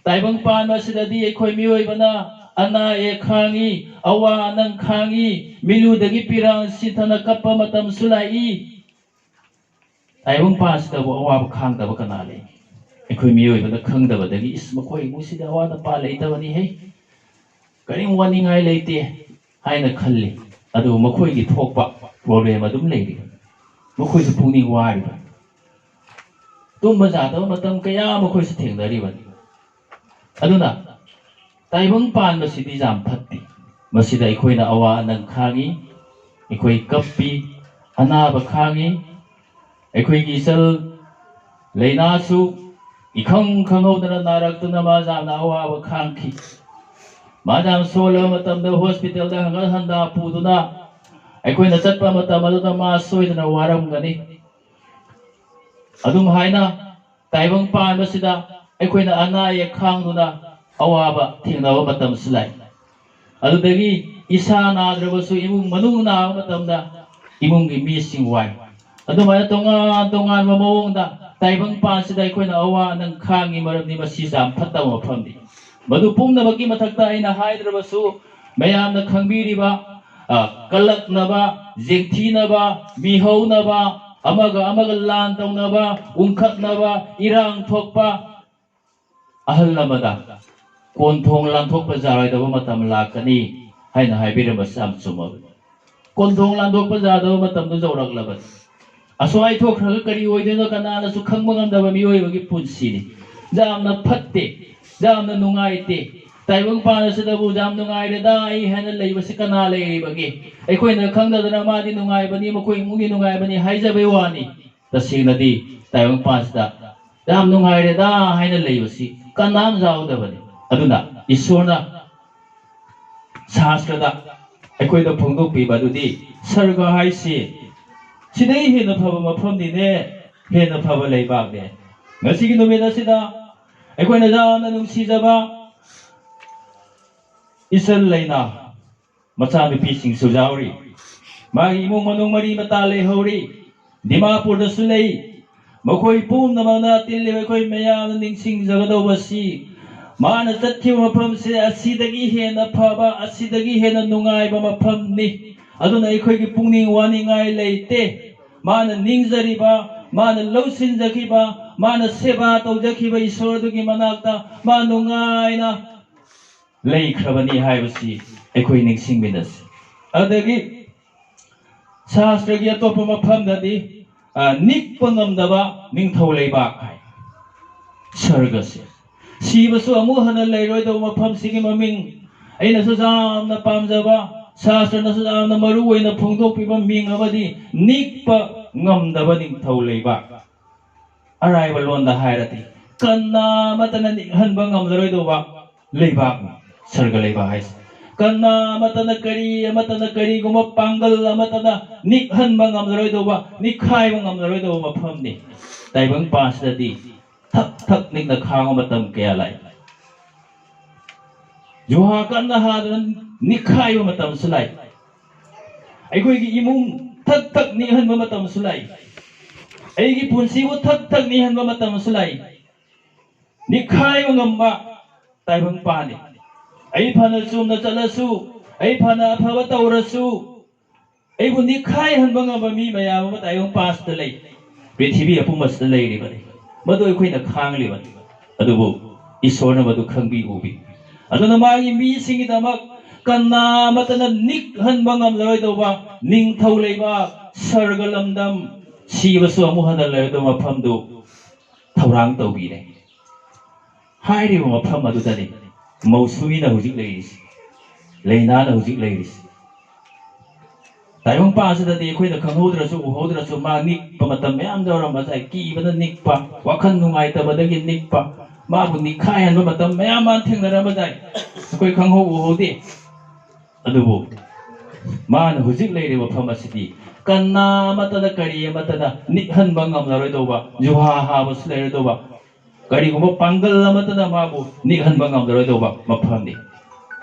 taibang pan asidadi aikoi miyoibana ana e khangi awa nang khangi miludagi pirang sithana kappa matam sulai taibang pan sida awa khang da kana le aikoi miyoibana khangdaba dagi isma koi musida awa da pa leitawani he karim waningai leite haina khalli adu makoi gi thokpa problem adum leiri makoi su pungning wari tumba ja da matam kaya makoi su thengdari ba aduna taibang pan masidi jam phatti masida ikoina awa nang khangi ikoi kappi anaba khangi ikoi gi sal leina su ikhang khanghodana naraktuna ma jam na awa ba khangki ma jam sola matam da hospital da hanga handa puduna ikoina chatpa matam da ma soidana waram gani adum haina taibang pan masida ikoina ana ye khangduna awaba thengnawa matam sulai adudagi isa nadrabasu imung manung na matamda imung gi mising wai adumaya tonga mamawongda taibang pansida aikoina awa nang khangi maramni masi jam phattawa mafamni madu pumnabaki mathakta aina haidrabasu mayamna khangbiriba kalaknaba jengthinaba mihaunaba amaga lan tawnaba ungkhatnaba irang thokpa ahal lamada konthong lanthokpa jaroidaba matam lakani haina haibirama sam chuma konthong lanthokpa jadaba matam du jawraklaba aswai thokkhraga kari oidena kanana su khangma ngamdaba miyoibagi punsini jamna phatte jamna nungaite taibang panasidabu jam nungaireda ai hana leibasi kana leibagi aikoina khangdadana madi nungaibani makoi mugi nungaibani haijabai wani tasingnadi taibang pansida jam nungaireda haina leibasi kanam jawdabani aduna isorna saskrada aikoida phongdokpi badudi sarga haisi sidai hena phaba mafamni ne hena phaba leibak ne ngasigi numena sida aikoina jamna nungsijaba isal leina macha nupi sing sujauri magi imung manung mari mata lehori dimapur da sulei makoi pum namana tille makoi mayam ningsing jagadawasi mana tathiba mafam se asidagi hena phaba asidagi hena nungaiba mafamni aduna aikoigi pungning waningai leite mana ningzariba mana lausinjakiba mana seba tawjakhiba isoradugi manakta ma nungaina leikrabani haibasi aikoi ningsingminasi adagi शास्त्रगी Atop मफमददी निक्प ngamdaba ningthau leibak hai sarga se sibasu amu hana leiroi do mafam sigi maming aina su jamna pamjaba shastra na su jamna maru oina phongdok piba ming amadi nikpa ngamdaba ningthau leibak arai balon da hairati kanna matana nikhanba ngamdaroi do ba leibak sarga leibak hai kanna matana kari guma pangal matana nikhan bangam zaroi doba nikhai bangam zaroi doba mafam ni taibang pas dadi thak nik na khang matam kaya lai juha kanna hadan nikhai matam sulai aikoi gi imung thak nihan matam sulai aigi punsi wo thak nihan matam sulai nikhai bangam ba taibang pa ni ai phana chumna chalasu ai phana aphaba tawrasu ai bu nikhai hanbanga ba mi mayam ma tayong pas ta lei prithvi apumas ta lei ri ba madu ai khoina khang li ba adubu isor na madu khangbi ubi aduna magi mi singi damak kanna matana nik hanbangam loi do ba ning thau lei ba sargalamdam sibasu amu hana lei do ma phamdu thaurang tawbi re hai ri ma pham adu dani mausui na hujik ladies leina na hujik ladies taibang pa sa dati khoi na khanghodra su ma nik pa matam mayam dawra masai ki bana nik pa wakhan nungai ta badagi nik pa ma bu nik khayan ba matam mayam man thengnara masai khoi khangho uhode adubu ma na hujik lady wa phamasiti kanna matada kari matada nikhan bangam laroi doba juha ha bas lere doba kari guma pangal matada mabu nikhan bangam laroi doba mafamni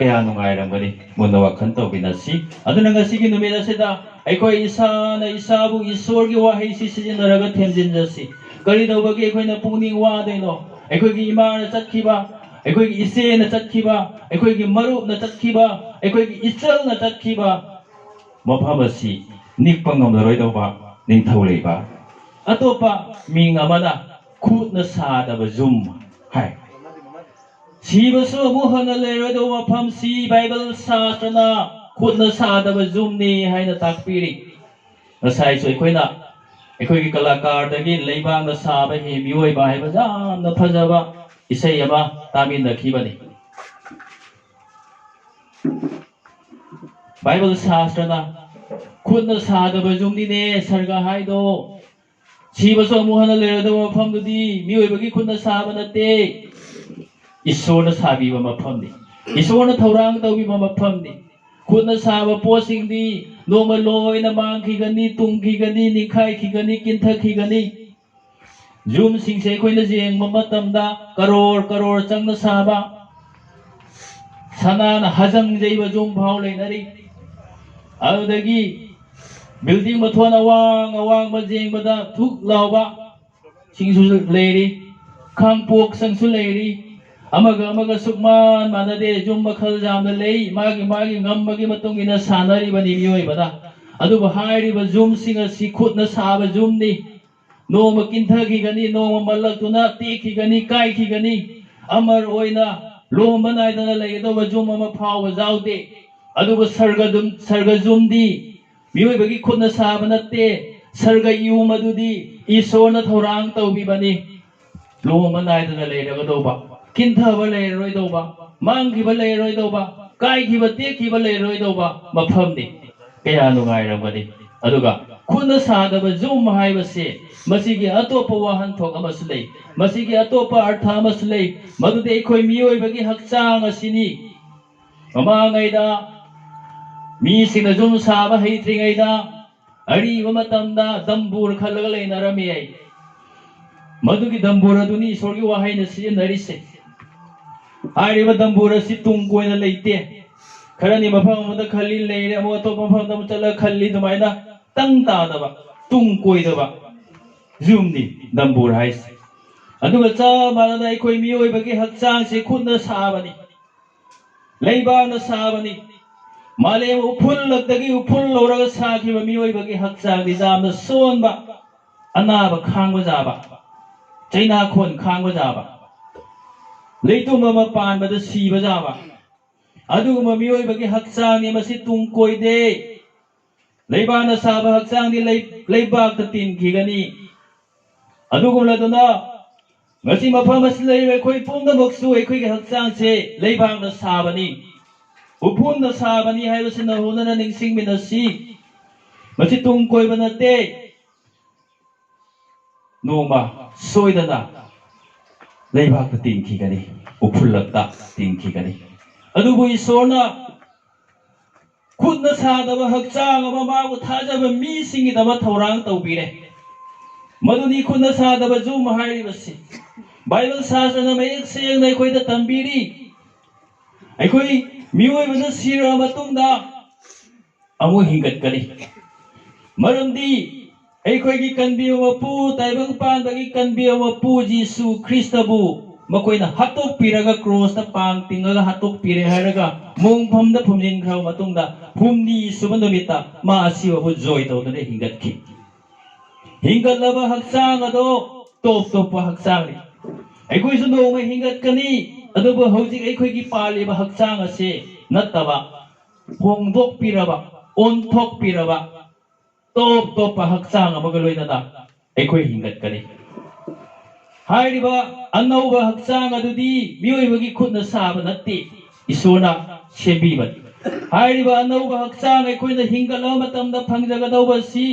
kaya nungai ramgani muna wakhan tawbinasi aduna ngasigi numida sida aikoi isa na isabu isorgi wahi si sijinaraga themjinjasi kari dawbagi aikoi na pungning wadaino aikoi gi ima na chatkiba aikoi gi ise na chatkiba aikoi gi marup na chatkiba aikoi gi ichal na chatkiba mafamasi nikpangam laroi doba ningthau leiba atopa ming amana khut na sadaba zum hai sibasu muhana leroi do mafam si bible sastrana khut na sadaba zum ni haina takpiri nasai so ikoina ikoi gi kalakar dagi leibang na saba he mioi ba haiba jam na phajaba isai ama tamin na khibani bible sastrana khut na sadaba zum ni ne sarga haido sibasu muhana leroi do mafam dudi mioi bagi khut na saba nate Isor na sabi ba mafamni Isor na thaurang tawbi ba mafamni khut na saba posing di noma loi na mangki gani tungki gani nikhai ki gani kintha ki gani zoom sing se khoi na jeng mamatamda karor chang na saba sana na hajang jaiba zoom phau leinari adagi building mathon awang ba jeng bada thuk lawba singsu leiri khangpok sangsu leiri amaga sukman manade jum makhal jamna lei magi ngambagi matung ina sanari bani mioi bada adu bahari ba jum singa sikhut na saba jum ni no makintha ki gani no mallatuna ti ki gani kai ki gani amar oina lo manai dana lei do ba jum ma phau ba jaude adu ba sarga jum di mioi bagi khut na saba natte sarga yu madudi isor na thorang tawbi bani lo manai dana lei ga do ba kintha ba lei roi do ba mang ki ba lei roi do ba kai ki ba te ki ba lei roi do ba mafam ni kaya nungai ramgani aduga khuna sada ba zum hai ba se masigi atopa wahan thok amas lei masigi atopa artha amas lei madude khoi mioi bagi hakchang asini mamangai da mi sina zum saba hei tringai da ari ba matamda dambur khalaga leinarami ai madugi dambur aduni isorgi wahai na sijenari se Ariba dambura si tungkoy na leite karani mafam mo da khalil leire mo to mafam da chala khalli dumai da tang ta da ba tungkoy da ba zoom ni dambur hais aduga cha mala dai koi mioi bagi hakchang se khut na sabani leiba na sabani male upul lagdagi upul loraga sa ki ba mioi bagi hakchang di jam na son ba ana ba khang ba ja ba China khôn khang bajaba leitu mama pan bada si bajaba adu ma mioi bagi haksang ni masi tung koi de leibana saba haksang ni leibak ta tin khigani adu gumla dona ngasi mafam as lei khoi pumna moksu khoi ge haksang se leibang na sabani upun na sabani hai basina hona na ningsing minasi masi tung koi banate noma soidana leibak ta tin khigani upulakta tin khigani adubu isorna khutna sadaba hakchang ama mabu thajaba mi singi daba thorang tawbire maduni khutna sadaba ju mahari basi bible sasana mayek seng na khoi da tambiri ai khoi mioi bana sira matungda amu hingat kani maramdi ai khoi gi kanbiyo mapu taibang pan bagi kanbiyo mapu jisu kristabu makoina hatok piraga cross ta pang tingaga hatok pire haraga mongpham da phumjin khaw matungda phumni subandomita ma asiwa bu joy tawdane hingat ki hingat laba haksang ado top top haksang ni aikoi su no mai hingat kani adubu hojik aikoi gi pali ba haksang ase nattaba hongdok piraba onthok piraba top top haksang amaga loinada aikoi hingat kani हाइरिबा अनौबा हक्चांग अदुदी मियोइबगी Khudna साबा नत्ते इसोरना सेबिबा हाइरिबा अनौबा हक्चांग अखोइना हिंगला मतमदा फंगजगदौबा सि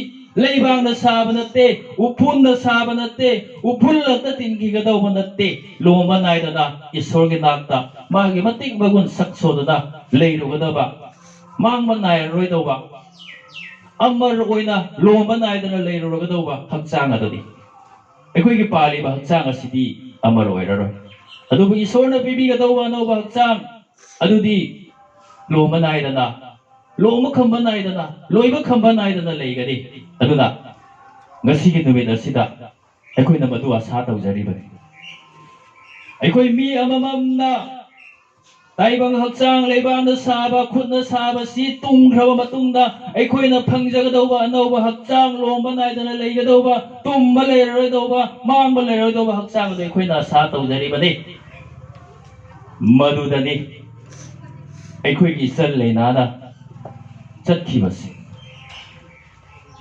लेबांगना साबा नत्ते उफुनना साबा नत्ते उफुलता तिनगिगदौबा नत्ते लोमा नाइदना इसोरगे नाक्ता मागे मतिक बगुन सक्सोदना लेरुगदबा मांगमा नाइरोइदौबा अमर ओइना लोमा नाइदना लेरुगदौबा हक्चांग अदुदी अखोई पाली हक्चांग असिदी अमर ओइररोय अदुबु इसोरना पिबिगदौबा अनौबा हक्चांग अदुदी लोमा नाइदना लोमा खंबा नाइदना लोइबा खंबा नाइदना लेगदि अदुना ngasiगी नुमित असिदा अखोइना मदु आशा तौजरिबनि अखोइ मी अमममना ताइबंग हक्चांग लेबांना साबा खुदना साबा सि तुंग्रबा मतुंगदा अखोइना फंगजगदौबा अनौबा हक्चांग लोमा नाइदना लेगदौबा तुम्बा लेररोइदौबा मांगबा लेररोइदौबा हक्चांग दे अखोइना आशा तौजरिबनि मदुदनि अखोइगी चल लेनाना चतखिबसि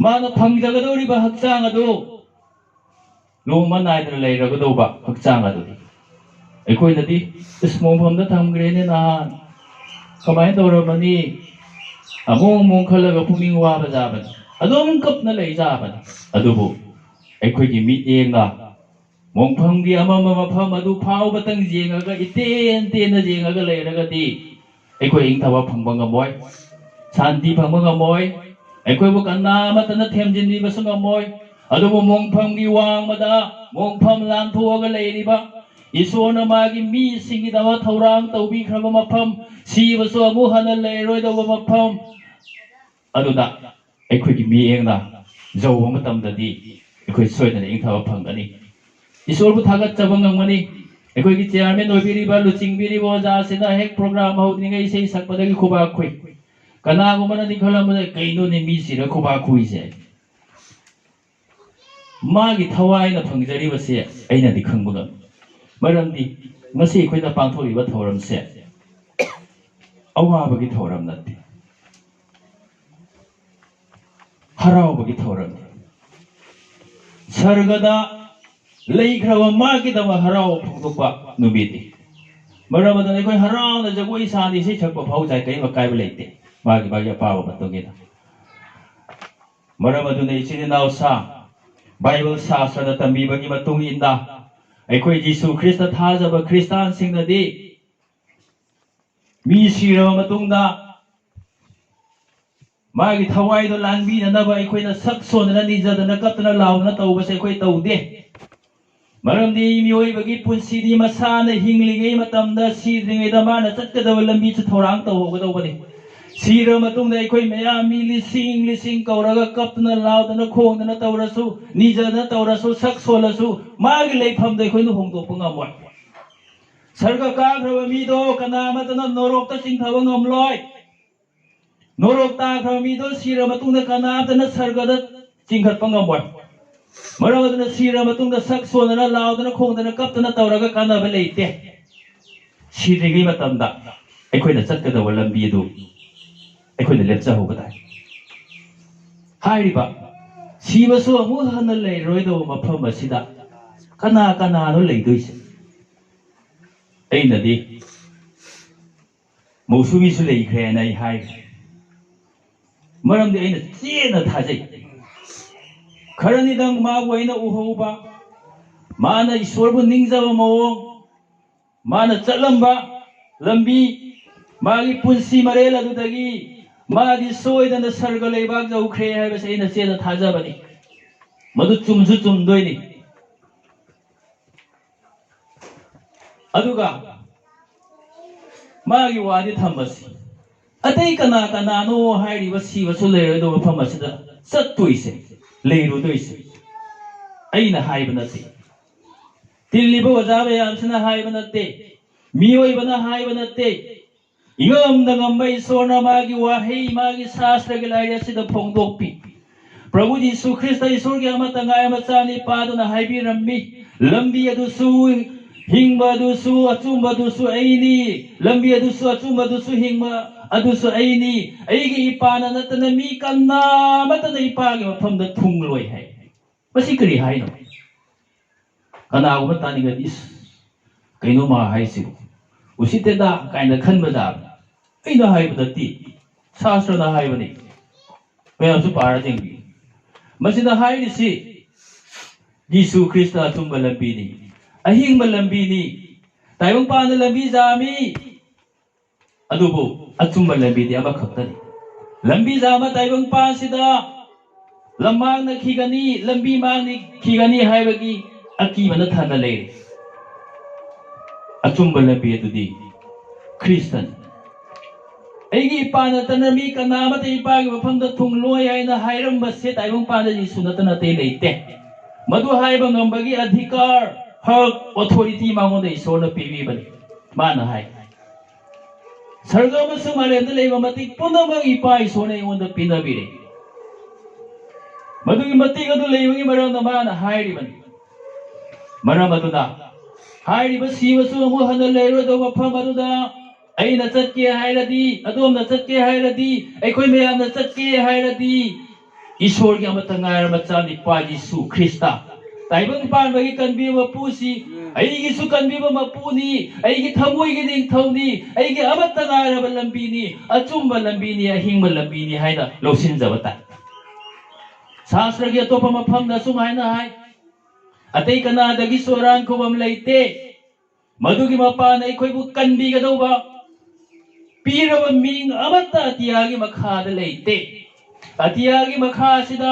माना फंगजगदौरिबा हक्चांग अदु लोमा नाइदना लेरगदौबा हक्चांग अदुदि अखोइनदी स्मोंफमदा थमग्रेने नान कमाय तौरबनि अमों मों खलगा पुनिंग वाबा जाबनि अदोम कपना लei जाबनि अदुबु अखोइगी मिएंगा मोंफमगी अमम मफम अदु फाव बतंग जेंगागा इतेन तेन जेंगागा लेरगदि अखोइ इंथावा फंगबा ngamoi शांति फंगबा ngamoi अखोइबु कन्ना मतना थेमजिननि बसु ngamoi अदुबु मोंफमगी वांगमदा मोंफम लांथोगा लेरिबा ईश्वरना मागी मी सिंगिदवा थौरांग तौबिख्रबा मफम सिबसु अमु हना लेरोइदवा मफम अदुदा अखोइगी मिएंगना जौबा मतमददि अखोइ सोइदना इंथाबा फंगनी ईश्वरबु थागतचबा ngangmani अखोइगी चेयरमैन ओइबिरिबा लुचिंगबिरिबा ओजासिना हेक प्रोग्राम हौद्रिङै इसै सकपदगी खुबा खुइ कनागुमनादि खलमदे कैनोनि मिसिरा खुबा खुइसे मागी थवाइना फंगजरिबसे ऐनादि खंबगा मरमदी ngasi khoida pangthoriba thoram se awabagi thoram natti harawbagi thoram sargada leikhrawa magi dama haraw phukdokpa numiti maramada khoi harawna jagoi sani se chakpa phau jai kai ma kai leite magi bagi pawa batogena maramadu nei chini sa bible sastra tambi bagi matung inda अखोई जीसु Christ थाजब ख्रिस्तान सिंगदि मी सिरब मतुंगदा मागी थवाइदो लानबिननबा अखोइना सक सोनना निजदना कतना लावना तौबसे अखोइ तौदे मरमदि मियोइबगी पुंसिदि मसाना हिंगलिङै मतमदा सिद्रिङैदा माना चटकदब लंबी च थौरांग तौगदौबनि सिर मतुंगदा अखोइ Miami लिसिंग लिसिंग कौरगा कपना लावदना खोंदना तौरसु निजदना तौरसु सक सोलसु मागी लेफमदा अखोइनु होंदोकपा ngамoi सरगा काख्रबा मिदो कनामतना नोरोकता चिंथबा ngамलोय नोरोक ताख्रबा मिदो सिर मतुंगदा कनामतना सरगदा चिंखतपा ngамoi ꯃꯔꯝ ꯑꯗꯨꯅ ꯁꯤꯔ ꯃꯇꯨꯡꯗ ꯁꯛ ꯁꯣꯟꯗꯅ ꯂꯥꯎꯗꯅ ꯈꯣꯡꯗꯅ ꯀꯞꯇꯅ ꯇꯧꯔꯒ ꯀꯥꯟꯅꯕ ꯂꯩꯇꯦ ꯁꯤꯗ꯭ꯔꯤꯉꯩ ꯃꯇꯝꯗ ꯑꯩꯈꯣꯏꯅ ꯆꯠꯀꯗꯕ ꯂꯝꯕꯤ ꯑꯗꯨ ꯑꯩꯈꯣꯏꯅ ꯂꯦꯞꯆꯍꯧꯕ ꯇꯥꯏ ꯍꯥꯏꯔꯤꯕ ꯁꯤꯕꯁꯨ ꯑꯃꯨꯛ ꯍꯟꯅ ꯂꯩꯔꯣꯏꯗꯕ ꯃꯐꯝ ꯑꯁꯤꯗ ꯀꯅꯥ ꯀꯅꯥꯅꯣ ꯂꯩꯗꯣꯏꯁꯦ ꯑꯩꯅꯗꯤ ꯃꯧꯁꯨꯃꯤꯁꯨ ꯂꯩꯈ꯭ꯔꯦꯅ ꯑꯩ ꯍꯥꯏꯈ꯭ꯔꯦ ꯃꯔꯝꯗꯤ ꯑꯩꯅ ꯆꯦꯠꯅ ꯊꯥꯖꯩ ꯈꯔꯅꯤꯗꯪ ꯃꯥꯕꯨ ꯑꯩꯅ ꯎꯍꯧꯕ ꯃꯥꯅ ꯏꯁꯣꯔꯕꯨ ꯅꯤꯡꯖꯕ ꯃꯑꯣꯡ ꯃꯥꯅ ꯆꯠꯂꯝꯕ ꯂꯝꯕꯤ ꯃꯥꯒꯤ ꯄꯨꯟꯁꯤ ꯃꯔꯦꯜ ꯑꯗꯨꯗꯒꯤ ꯃꯥꯗꯤ ꯁꯣꯏꯗꯅ ꯁꯔꯒ ꯂꯩꯕꯥꯛ ꯌꯧꯈ꯭ꯔꯦ ꯍꯥꯏꯕꯁꯦ ꯑꯩꯅ ꯆꯦꯠꯅ ꯊꯥꯖꯕꯅꯤ ꯃꯗꯨ ꯆꯨꯝꯁꯨ ꯆꯨꯝꯗꯣꯏꯅꯤ ꯑꯗꯨꯒ ꯃꯥꯒꯤ ꯋꯥꯗꯤ ꯊꯝꯕꯁꯤ ꯑꯇꯩ ꯀꯅꯥ ꯀꯅꯥꯅꯣ ꯍꯥꯏꯔꯤꯕ ꯁꯤꯕꯁꯨ ꯂꯩꯔꯣꯏꯗꯕ ꯃꯐꯝ ꯑꯁꯤꯗ ꯆꯠꯇꯣꯏꯁꯦ ꯂꯩꯔꯨꯗꯣꯏꯁꯦ ꯑꯩꯅ ꯍꯥꯏꯕ ꯅꯠꯇꯦ ꯇꯤꯜꯂꯤꯕ ꯑꯣꯖꯥ ꯃꯌꯥꯝꯁꯤꯅ ꯍꯥꯏꯕ ꯅꯠꯇꯦ ꯃꯤꯑꯣꯏꯕꯅ ꯍꯥꯏꯕ ꯅꯠꯇꯦ ꯏꯉꯝꯗ ꯉꯝꯕ ꯏꯁꯣꯔꯅ ꯃꯥꯒꯤ ꯋꯥꯍꯩ ꯃꯥꯒꯤ ꯁꯥꯁ꯭ꯇ꯭ꯔꯒꯤ ꯂꯥꯏꯔꯤꯛ ꯑꯁꯤꯗ ꯐꯣꯡꯗꯣꯛꯄꯤ ꯄ꯭ꯔꯚꯨ ꯌꯤꯁꯨ ꯈ꯭ꯔꯤꯁꯇ ꯏꯁꯣꯔꯒꯤ ꯑꯃꯠꯇ ꯉꯥꯏꯔꯕ ꯃꯆꯥꯅꯤ ꯄꯥꯗꯨꯅ ꯍꯥꯏꯕꯤꯔꯝꯃꯤ ꯂꯝꯕꯤ ꯑꯗꯨꯁꯨ ꯍꯤꯡꯕ ꯑꯗꯨꯁꯨ ꯑꯆꯨꯝꯕ ꯑꯗꯨꯁꯨ ꯑꯩꯅꯤ ꯂꯝꯕꯤ ꯑꯗꯨꯁꯨ ꯑꯆꯨꯝꯕ ꯑꯗꯨꯁꯨ ꯍꯤꯡꯕ ꯑꯗꯨꯁꯨ ꯑꯩꯅꯤ ꯑꯩꯒꯤ ꯏꯄꯥꯅ ꯅꯠꯇꯅ ꯃꯤ ꯀꯅꯥꯃꯠꯇꯅ ꯏꯄꯥꯒꯤ ꯃꯐꯝꯗ ꯊꯨꯡꯂꯣꯏ ꯍꯥꯏ ꯃꯁꯤ ꯀꯔꯤ ꯍꯥꯏꯅꯣ ꯀꯅꯥꯒꯨꯝꯕ ꯇꯥꯅꯤꯡꯉꯗꯤ ꯀꯩꯅꯣꯃ ꯍꯥꯏꯁꯤꯕꯨ ꯎꯁꯤꯠꯇꯦꯗ ꯀꯥꯏꯅ ꯈꯟꯕ ꯇꯥꯕ ꯑꯩꯅ ꯍꯥꯏꯕ ꯅꯠꯇꯦ ꯁꯥꯁ꯭ꯇ꯭ꯔꯅ ꯍꯥꯏꯕꯅꯤ ꯃꯌꯥꯝꯁꯨ ꯄꯥꯔ ꯌꯦꯡꯕꯤ ꯃꯁꯤꯗ ꯍꯥꯏꯔꯤꯁꯤ ꯌꯤꯁꯨ ꯈ꯭ꯔꯤꯁꯇ ꯑꯆꯨꯝꯕ ꯂꯝꯕꯤꯅꯤ ꯑꯍꯤꯡꯕ ꯂꯝꯕꯤꯅꯤ ꯇꯥꯏꯕꯪꯄꯥꯟꯗ ꯂꯝꯕꯤ ꯌꯥꯝꯃꯤ ꯑꯗꯨꯕꯨ ꯑꯆꯨꯝꯕ ꯂꯝꯕꯤꯗꯤ ꯑꯃꯈꯛꯇꯅꯤ ꯂꯝꯕꯤ ꯌꯥꯝꯕ ꯇꯥꯏꯕꯪꯄꯥꯟꯁꯤꯗ ꯂꯝꯃꯥꯡꯅꯈꯤꯒꯅꯤ ꯂꯝꯕꯤ ꯃꯥꯡꯈꯤꯒꯅꯤ ꯍꯥꯏꯕꯒꯤ ꯑꯀꯤꯕꯅ ꯊꯟꯅ ꯂꯩꯔꯤ ꯑꯆꯨꯝꯕ ꯂꯝꯕꯤ ꯑꯗꯨꯗꯤ ꯈ꯭ꯔꯤꯁꯇꯅꯤ ꯑꯩꯒꯤ ꯏꯄꯥ ꯅꯠꯇꯅ ꯃꯤ ꯀꯅꯥꯃꯠꯇ ꯏꯄꯥꯒꯤ ꯃꯐꯝꯗ ꯊꯨꯡꯂꯣꯏ ꯍꯥꯏꯅ ꯍꯥꯏꯔꯝꯕꯁꯦ ꯇꯥꯏꯕꯪꯄꯥꯟꯗ ꯌꯤꯁꯨ ꯅꯠꯇꯅ ꯑꯇꯩ ꯂꯩꯇꯦ ꯃꯗꯨ ꯍꯥꯏꯕ ꯉꯝꯕꯒꯤ ꯑꯙꯤꯀꯥꯔ ꯍꯛ ꯑꯣꯊꯣꯔꯤꯇꯤ ꯃꯉꯣꯟꯗ ꯏꯁꯣꯔꯅ ꯄꯤꯕꯤꯕꯅꯤ ꯃꯥꯅ ꯍꯥꯏ ꯁꯔꯒ ꯑꯃꯁꯨꯡ ꯃꯥꯂꯦꯝꯗ ꯂꯩꯕ ꯃꯇꯤꯛ ꯄꯨꯝꯅꯃꯛ ꯏꯄꯥ ꯏꯁꯣꯔꯅ ꯑꯩꯉꯣꯟꯗ ꯄꯤꯅꯕꯤꯔꯦ ꯃꯗꯨꯒꯤ ꯃꯇꯤꯛ ꯑꯗꯨ ꯂꯩꯕꯒꯤ ꯃꯔꯝꯗ ꯃꯥꯅ ꯍꯥꯏꯔꯤꯕꯅꯤ ꯃꯔꯝ ꯑꯗꯨꯅ ꯍꯥꯏꯔꯤꯕ ꯁꯤꯕꯁꯨ ꯑꯃꯨꯛ ꯍꯟꯅ ꯂꯩꯔꯣꯏꯗꯕ ꯃꯐꯝ ꯑꯗꯨꯗ ꯑꯩꯅ ꯆꯠꯀꯦ ꯍꯥꯏꯔꯗꯤ ꯑꯗꯣꯝꯅ ꯆꯠꯀꯦ ꯍꯥꯏꯔꯗꯤ ꯑꯩꯈꯣꯏ ꯃꯌꯥꯝꯅ ꯆꯠꯀे ꯍꯥꯏꯔꯗꯤ ꯏꯁꯣꯔꯒꯤ ꯑꯃꯠꯇ ꯉꯥꯏꯔꯕ ꯃꯆꯥꯅꯤꯄꯥ ꯌꯤꯁꯨ ꯈ꯭ꯔꯤꯁꯇ ꯇꯥꯏꯕꯪꯄꯥꯟꯕꯒꯤ ꯀꯟꯕꯤꯕ ꯃꯄꯨꯁꯤ ꯑꯩꯒꯤꯁꯨ ꯀꯟꯕꯤꯕ ꯃꯄꯨꯅꯤ ꯑꯩꯒꯤ ꯊꯃꯣꯏꯒꯤ ꯅꯤꯡꯊꯧꯅꯤ ꯑꯩꯒꯤ ꯑꯃꯠꯇ ꯉꯥꯏꯔꯕ ꯂꯝꯕꯤꯅꯤ ꯑꯆꯨꯝꯕ ꯂꯝꯕꯤꯅꯤ ꯑꯍꯤꯡꯕ ꯂꯝꯕꯤꯅꯤ ꯍꯥꯏꯅ ꯂꯧꯁꯤꯟꯖꯕ ꯇꯥꯏ ꯁꯥꯁ꯭ꯇ꯭ꯔꯒꯤ ꯑꯇꯣꯞꯄ ꯃꯐꯝꯗ ꯁꯨꯃꯥꯏꯅ ꯍꯥꯏ ꯑꯇꯩ ꯀꯅꯥꯗꯒꯤꯁꯨ ꯑꯔꯥꯟ ꯈꯨꯕꯝ ꯂꯩꯇꯦ ꯃꯗꯨꯒꯤ ꯃꯄꯥꯟ ꯑꯩꯈꯣꯏꯕꯨ ꯀꯟꯕꯤꯒꯗꯧꯕ ꯄꯤꯔꯕ ꯃꯤꯡ ꯑꯃꯠꯇ ꯑꯇꯤꯌꯥꯒꯤ ꯃꯈꯥꯗ ꯂꯩꯇꯦ ꯑꯇꯤꯌꯥꯒꯤ ꯃꯈꯥꯁꯤꯗ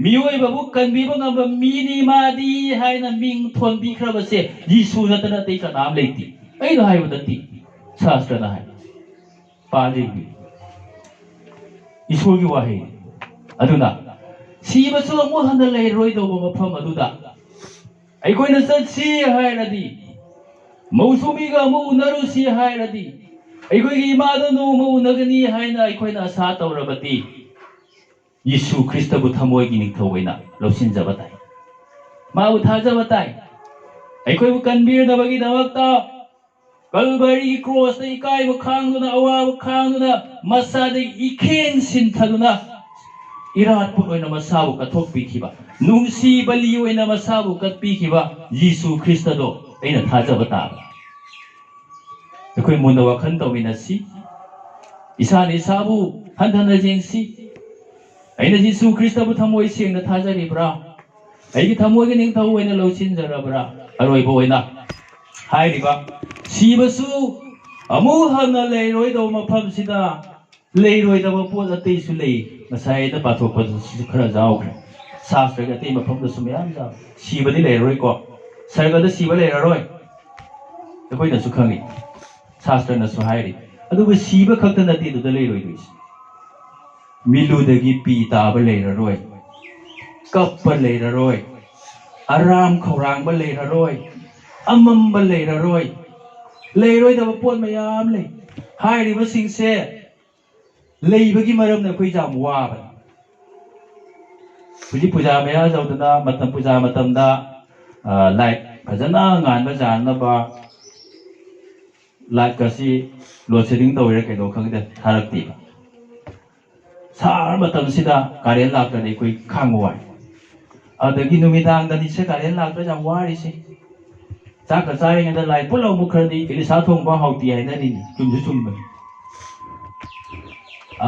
ꯃꯤꯑꯣꯏꯕꯕꯨ ꯀꯟꯕꯤꯕ ꯉꯝꯕ ꯃꯤꯅꯤ ꯃꯥꯗꯤ ꯍꯥꯏꯅ ꯃꯤꯡ ꯊꯣꯟꯕꯤꯈ꯭ꯔꯕꯁꯦ ꯌꯤꯁꯨ ꯅꯠꯇꯅ ꯑꯇꯩ ꯀꯅꯥꯝ ꯂꯩꯇꯦ ꯑꯩꯅ ꯍꯥꯏꯕ ꯅꯠꯇꯦ ꯁꯥꯁ꯭ꯇ꯭ꯔꯅ ꯍꯥꯏ ꯄꯥꯖꯦꯡꯕꯤ ꯏꯁꯣꯔꯒꯤ ꯋꯥꯍꯩ ꯑꯗꯨꯅ ꯁꯤꯕꯁꯨ ꯑꯃꯨꯛ ꯍꯟꯅ ꯂꯩꯔꯣꯏꯗꯧꯕ ꯃꯐꯝ ꯑꯗꯨꯗ ꯑꯩꯈꯣꯏꯅ ꯆꯠꯁꯤ ꯍꯥꯏꯔꯗꯤ ꯃꯧꯁꯨꯃꯤꯒ ꯑꯃꯨꯛ ꯎꯅꯔꯨꯁꯤ ꯍꯥꯏꯔꯗꯤ ꯑꯩꯈꯣꯏꯒꯤ ꯏꯃꯥꯗ ꯅꯣꯡꯃ ꯎꯅꯒꯅꯤ ꯍꯥꯏꯅ ꯑꯩꯈꯣꯏꯅ ꯑꯁꯥ ꯇꯧꯔꯕꯗꯤ ꯌꯤꯁꯨ ꯈ꯭ꯔꯤꯁꯇꯕꯨ ꯊꯃꯣꯏꯒꯤ ꯅꯤꯡꯊꯧ ꯑꯣꯏꯅ ꯂꯧꯁꯤꯟꯖꯕ ꯇꯥꯏ ꯃꯥꯕꯨ ꯊꯥꯖꯕ ꯇꯥꯏ ꯑꯩꯈꯣꯏꯕꯨ ꯀꯟꯕꯤꯅꯕꯒꯤꯗꯃꯛꯇ ꯀꯜꯚꯔꯤꯒꯤ ꯀ꯭ꯔꯣꯁꯇ ꯏꯀꯥꯏꯕ ꯈꯥꯡꯗꯨꯅ ꯑꯋꯥꯕ ꯈꯥꯡꯗꯨꯅ ꯃꯁꯥꯗ ꯏꯈꯦꯟ ꯁꯤꯟꯊꯗꯨꯅ ꯏꯔꯥꯠꯄꯨꯠ ꯑꯣꯏꯅ ꯃꯁꯥꯕꯨ ꯀꯠꯊꯣꯛꯄꯤꯈꯤꯕ ꯅꯨꯡꯁꯤ ꯕꯂꯤ ꯑꯣꯏꯅ ꯃꯁꯥꯕु ꯀꯠꯄꯤꯈꯤꯕ ꯌꯤꯁꯨ ꯈ꯭ꯔꯤꯁꯇꯗꯣ ꯑꯩꯅ ꯊꯥꯖꯕ ꯇꯥꯕ ꯑꯩꯈꯣꯏ ꯃꯨꯟꯅ ꯋꯥꯈꯜ ꯇꯧꯃꯤꯟꯅꯁꯤ ꯏꯁꯥꯅ ꯏꯁꯥꯕꯨ ꯍꯟꯊꯅ ꯌꯦꯡꯁꯤ ꯑꯩꯅ ꯌꯤꯁꯨ ꯈ꯭ꯔꯤꯁꯇꯕꯨ ꯊꯃꯣꯏ ꯁꯦꯡꯅ ꯊꯥꯖꯔꯤꯕ꯭ꯔꯥ ꯑꯩꯒꯤ ꯊꯃꯣꯏꯒꯤ ꯅꯤꯡꯊꯧ ꯑꯣꯏꯅ ꯂꯧꯁꯤꯟꯖꯔꯕ꯭ꯔꯥ ꯑꯔꯣꯏꯕ ꯑꯣꯏꯅ ꯍꯥꯏꯔꯤꯕ ꯁꯤꯕꯁꯨ ꯑꯃꯨꯛ ꯍꯟꯅ ꯂꯩꯔꯣꯏꯗꯕ ꯃꯐꯝꯁꯤꯗ ꯂꯩꯔꯣꯏꯗꯕ ꯄꯣꯠ ꯑꯇꯩꯁꯨ ꯂꯩ ꯉꯁꯥꯏ ꯑꯩꯅ ꯄꯥꯊꯣꯛꯄꯗꯁꯨ ꯈꯔ ꯌꯥꯎꯈ꯭ꯔꯦ ꯁꯥꯁ꯭ꯇ꯭ꯔꯒꯤ ꯑꯇꯩ ꯃꯐꯝꯗꯁꯨ ꯃꯌꯥꯝ ꯌꯥꯎꯏ ꯁꯤꯕꯗꯤ ꯂꯩꯔꯔꯣꯏꯀꯣ ꯁꯔꯒꯗ ꯁꯤꯕ ꯂꯩꯔꯔꯣꯏ ꯑꯩꯈꯣꯏꯅꯁꯨ ꯈꯪꯉꯤ ꯁꯥꯁ꯭ꯇ꯭ꯔꯅꯁꯨ ꯍꯥꯏꯔꯤ ꯑꯗꯨꯕꯨ ꯁꯤꯕ ꯈꯛꯇ ꯅꯠꯇꯦ ꯑꯗꯨꯗ ꯂꯩꯔꯣꯏꯗꯣꯏꯁꯤ ꯃꯤꯂꯨꯗꯒꯤ ꯄꯤ ꯇꯥꯕ ꯂꯩꯔꯔꯣꯏ ꯀꯞꯄ ꯂꯩꯔꯔꯣꯏ ꯑꯔꯥꯝ ꯈꯧꯔꯥꯡꯕ ꯂꯩꯔꯔꯣꯏ ꯑꯃꯝꯕ ꯂꯩꯔꯔꯣꯏ ꯂꯩꯔꯣꯏꯗꯕ ꯄꯣꯠ ꯃꯌꯥꯝ ꯂꯩ ꯍꯥꯏꯔꯤꯕꯁꯤꯡꯁꯦ ꯂꯩꯕꯒꯤ ꯃꯔꯝꯅ ꯑꯩꯈꯣꯏ ꯌꯥꯝ ꯋꯥꯕꯅꯤ Puji puja maya jaudana matam puja matamda like phajana ngan ba jan na ba like kasi load shedding tawira kaino khangde tharakti sar matam sida karen lakta ni koi khangwai adagi numidang da ni se karen lakta jam wari se chak ka chai ngada lai pulo mukhradi ili sa thong ba hauti ai na ni chumju chumba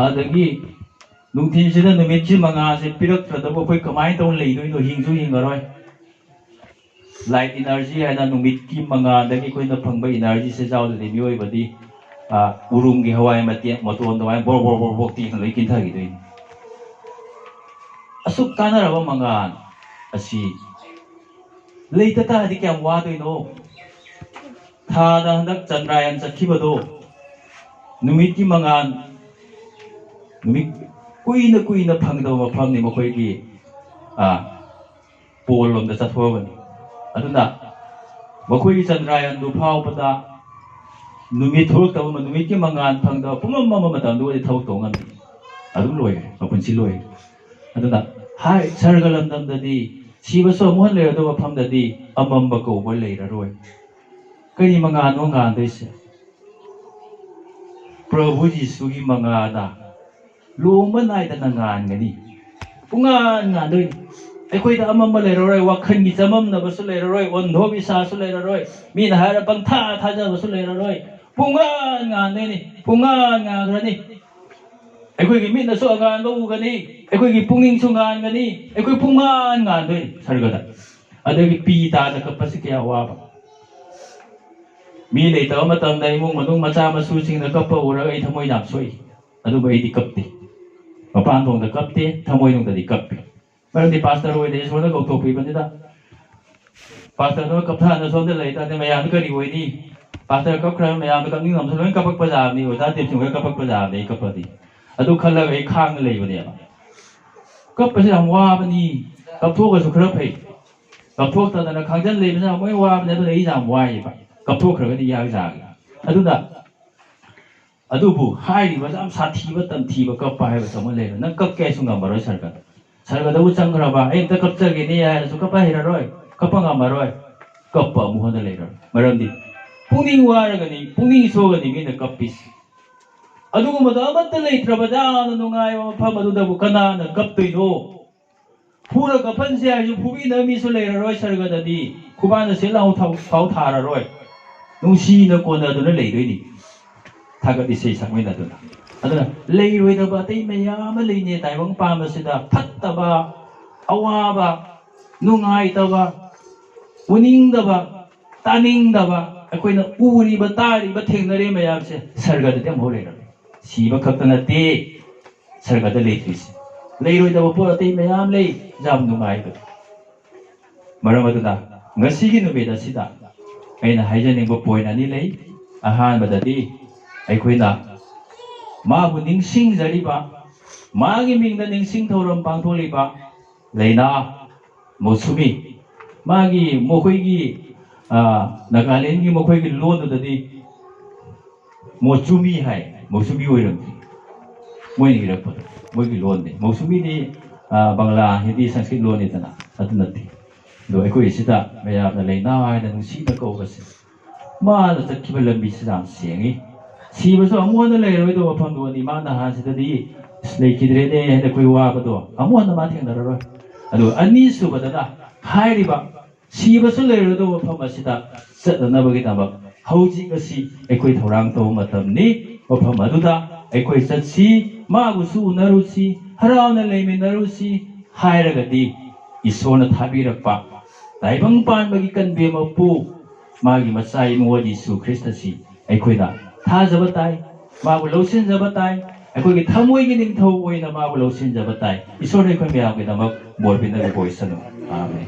adagi nungthin sida numit chi manga se pirak trada bo koi kamai ton lei doi no hing su hing aroi light energy hai na numit ki manga dagi koi na phangba energy se jaw de mi oi badi urum gi hawai matia moton dawai bor bor bor bor ti loi kin thagi doi asuk kana ra ba manga asi leita ta di kyam wa doi no tha da handak chandrayan chakhiba do numit ki manga numit kuina phangda mafam ni mokoi gi pol lom da chathogan aduna mokoi gi chandrayan du phau pada numit thok ta ma numit ki mangan phangda pumam ma ma ta du di thau tongam adum loi apun si loi aduna hai sargalam dam da di siba so mon le do mafam da di amam ba ko bo le ra roi kai mangan no ngan dei se Prabhu Jisu gi mangana loma nai da ngan ngani pungan ngan doi ai khoi da amam ma le roi wakhan gi chamam na ba su le roi on dho bi sa su le roi mi na ha ra pang tha tha ja ba su le roi pungan ngan doi ni pungan ngan ra ni ai khoi gi mi na so ngan ba u ga ni ai khoi gi punging su ngan ga ni ai khoi pungan ngan doi sarga da adagi pi ta da ka pas kya wa ba mi le ta ma tam dai mung manung macha ma su sing na ka pa ura ai thamoi nam soi adu ba ai di kap ti Papan thong da kapte thamoi nong da di kappe maram di pastor oi de so da ko topi ban da pastor no kap tha na so da lai ta de mayam ka ri oi ni pastor kap khra mayam ka ni nam so loi kapak pa jam ni o da te chung ka kapak pa jam ni kap di adu khala ai khang lai ba ne kap pa jam wa ba ni kap thok ka su khra phai kap thok ta na khang jan lai ba moi wa ba ne da ai jam wa yi ba kap thok khra ga ni ya ja adu da adubu hai ba jam sathi ba tam thi ba ka pa hai ba samon le na kap ke sunga maroi sarga da u chang ra ba ai ta kap cha ge ni ya su ka pa hi ra roi ka pa nga maroi kap pa mu ha da le ra maram di puning wa ra ga ni puning so ga ni mi na kap pis adugu ma da ba ta le tra ba da na nu ngai ma pha ma du da bu kana na kap toi no pura ka phan se ai ju phubi na mi so le ra roi sarga da di kuba na se lau thau tha ra roi nung si na ko na du na le doi ni Tagat isay sakmay na doon. Ano na, layroy na ba tayo mayama lay niya tayo ang pamasida, patta ba, awa ba, nungay ta ba, uning da ba, taning da ba, ako'y na uri ba, tari ba, tingna rin mayam siya, sargada tayo mo rin. Siba kakta na ti, sargada lay twis. Layroy na ba po tayo mayam lay, jam nungay ba. Maramado na, nga sige numida sida, ay na hay dyan yung bupoy na nilay, ahan ba dati, ꯑꯩꯈꯣꯏꯅ ꯃꯥꯕꯨ ꯅꯤꯡꯁꯤꯡꯖꯔꯤꯕ ꯃꯥꯒꯤ ꯃꯤꯡꯗ ꯅꯤꯡꯁꯤꯡ ꯊꯧꯔꯝ ꯄꯥꯡꯊꯣꯛꯂꯤꯕ ꯂꯩꯅꯥ ꯃꯧꯁꯨꯃꯤ ꯃꯥꯒꯤ ꯃꯈꯣꯏꯒꯤ ꯅꯥꯒꯥꯂꯦꯟꯒꯤ ꯃꯈꯣꯏꯒꯤ ꯂꯣꯟꯗꯨꯗꯗꯤ ꯃꯣꯆꯨꯃꯤ ꯍꯥꯏ ꯃꯧꯁꯨꯃꯤ ꯑꯣꯏꯔꯝꯗꯦ ꯃꯣꯏꯅ ꯏꯔꯛꯄꯗꯣ ꯃꯣꯏꯒꯤ ꯂꯣꯟꯅꯤ ꯃꯧꯁꯨꯃꯤꯗꯤ ꯕꯪꯂꯥ ꯍꯤꯟꯗꯤ ꯁꯪꯁꯀ꯭ꯔꯤꯠ ꯂꯣꯟꯅꯤꯗꯅ ꯑꯗꯨ ꯅꯠꯇꯦ ꯑꯗꯣ ꯑꯩꯈꯣꯏ ꯁꯤꯗ ꯃꯌꯥꯝꯅ ꯂꯩꯅꯥ ꯍꯥꯏꯅ ꯅꯨꯡꯁꯤꯅ ꯀꯧꯕꯁꯦ ꯃꯥꯅ ꯆꯠꯈꯤꯕ ꯂꯝꯕꯤꯁꯤꯗ ꯌꯥꯝ ꯁꯦꯡꯉꯤ sibaso amuan na lero ito mapam doon ni mana han sida di slay kidrede hena koi wa ba do amuan na mating na ro ado ani su ba da hai ri ba sibaso lero do mapam asida sat na ba kita ba hauji ga si ekoi thorang to matam ni mapam adu da ekoi sat si ma gu su na ru si harau na lei min na ru si hai ra ga di isona thabi rak pa daibang pan ba gi kan be ma pu ma gi masai mo di su krista si ekoi da थाजब ताई माबु लौसिनजब ताई अखोगी थमोइगी निंगथौ ओइना माबु लौसिनजब ताई ईश्वर अखोइ म्यामगि दमक bore बिनग बोइसनु आमेन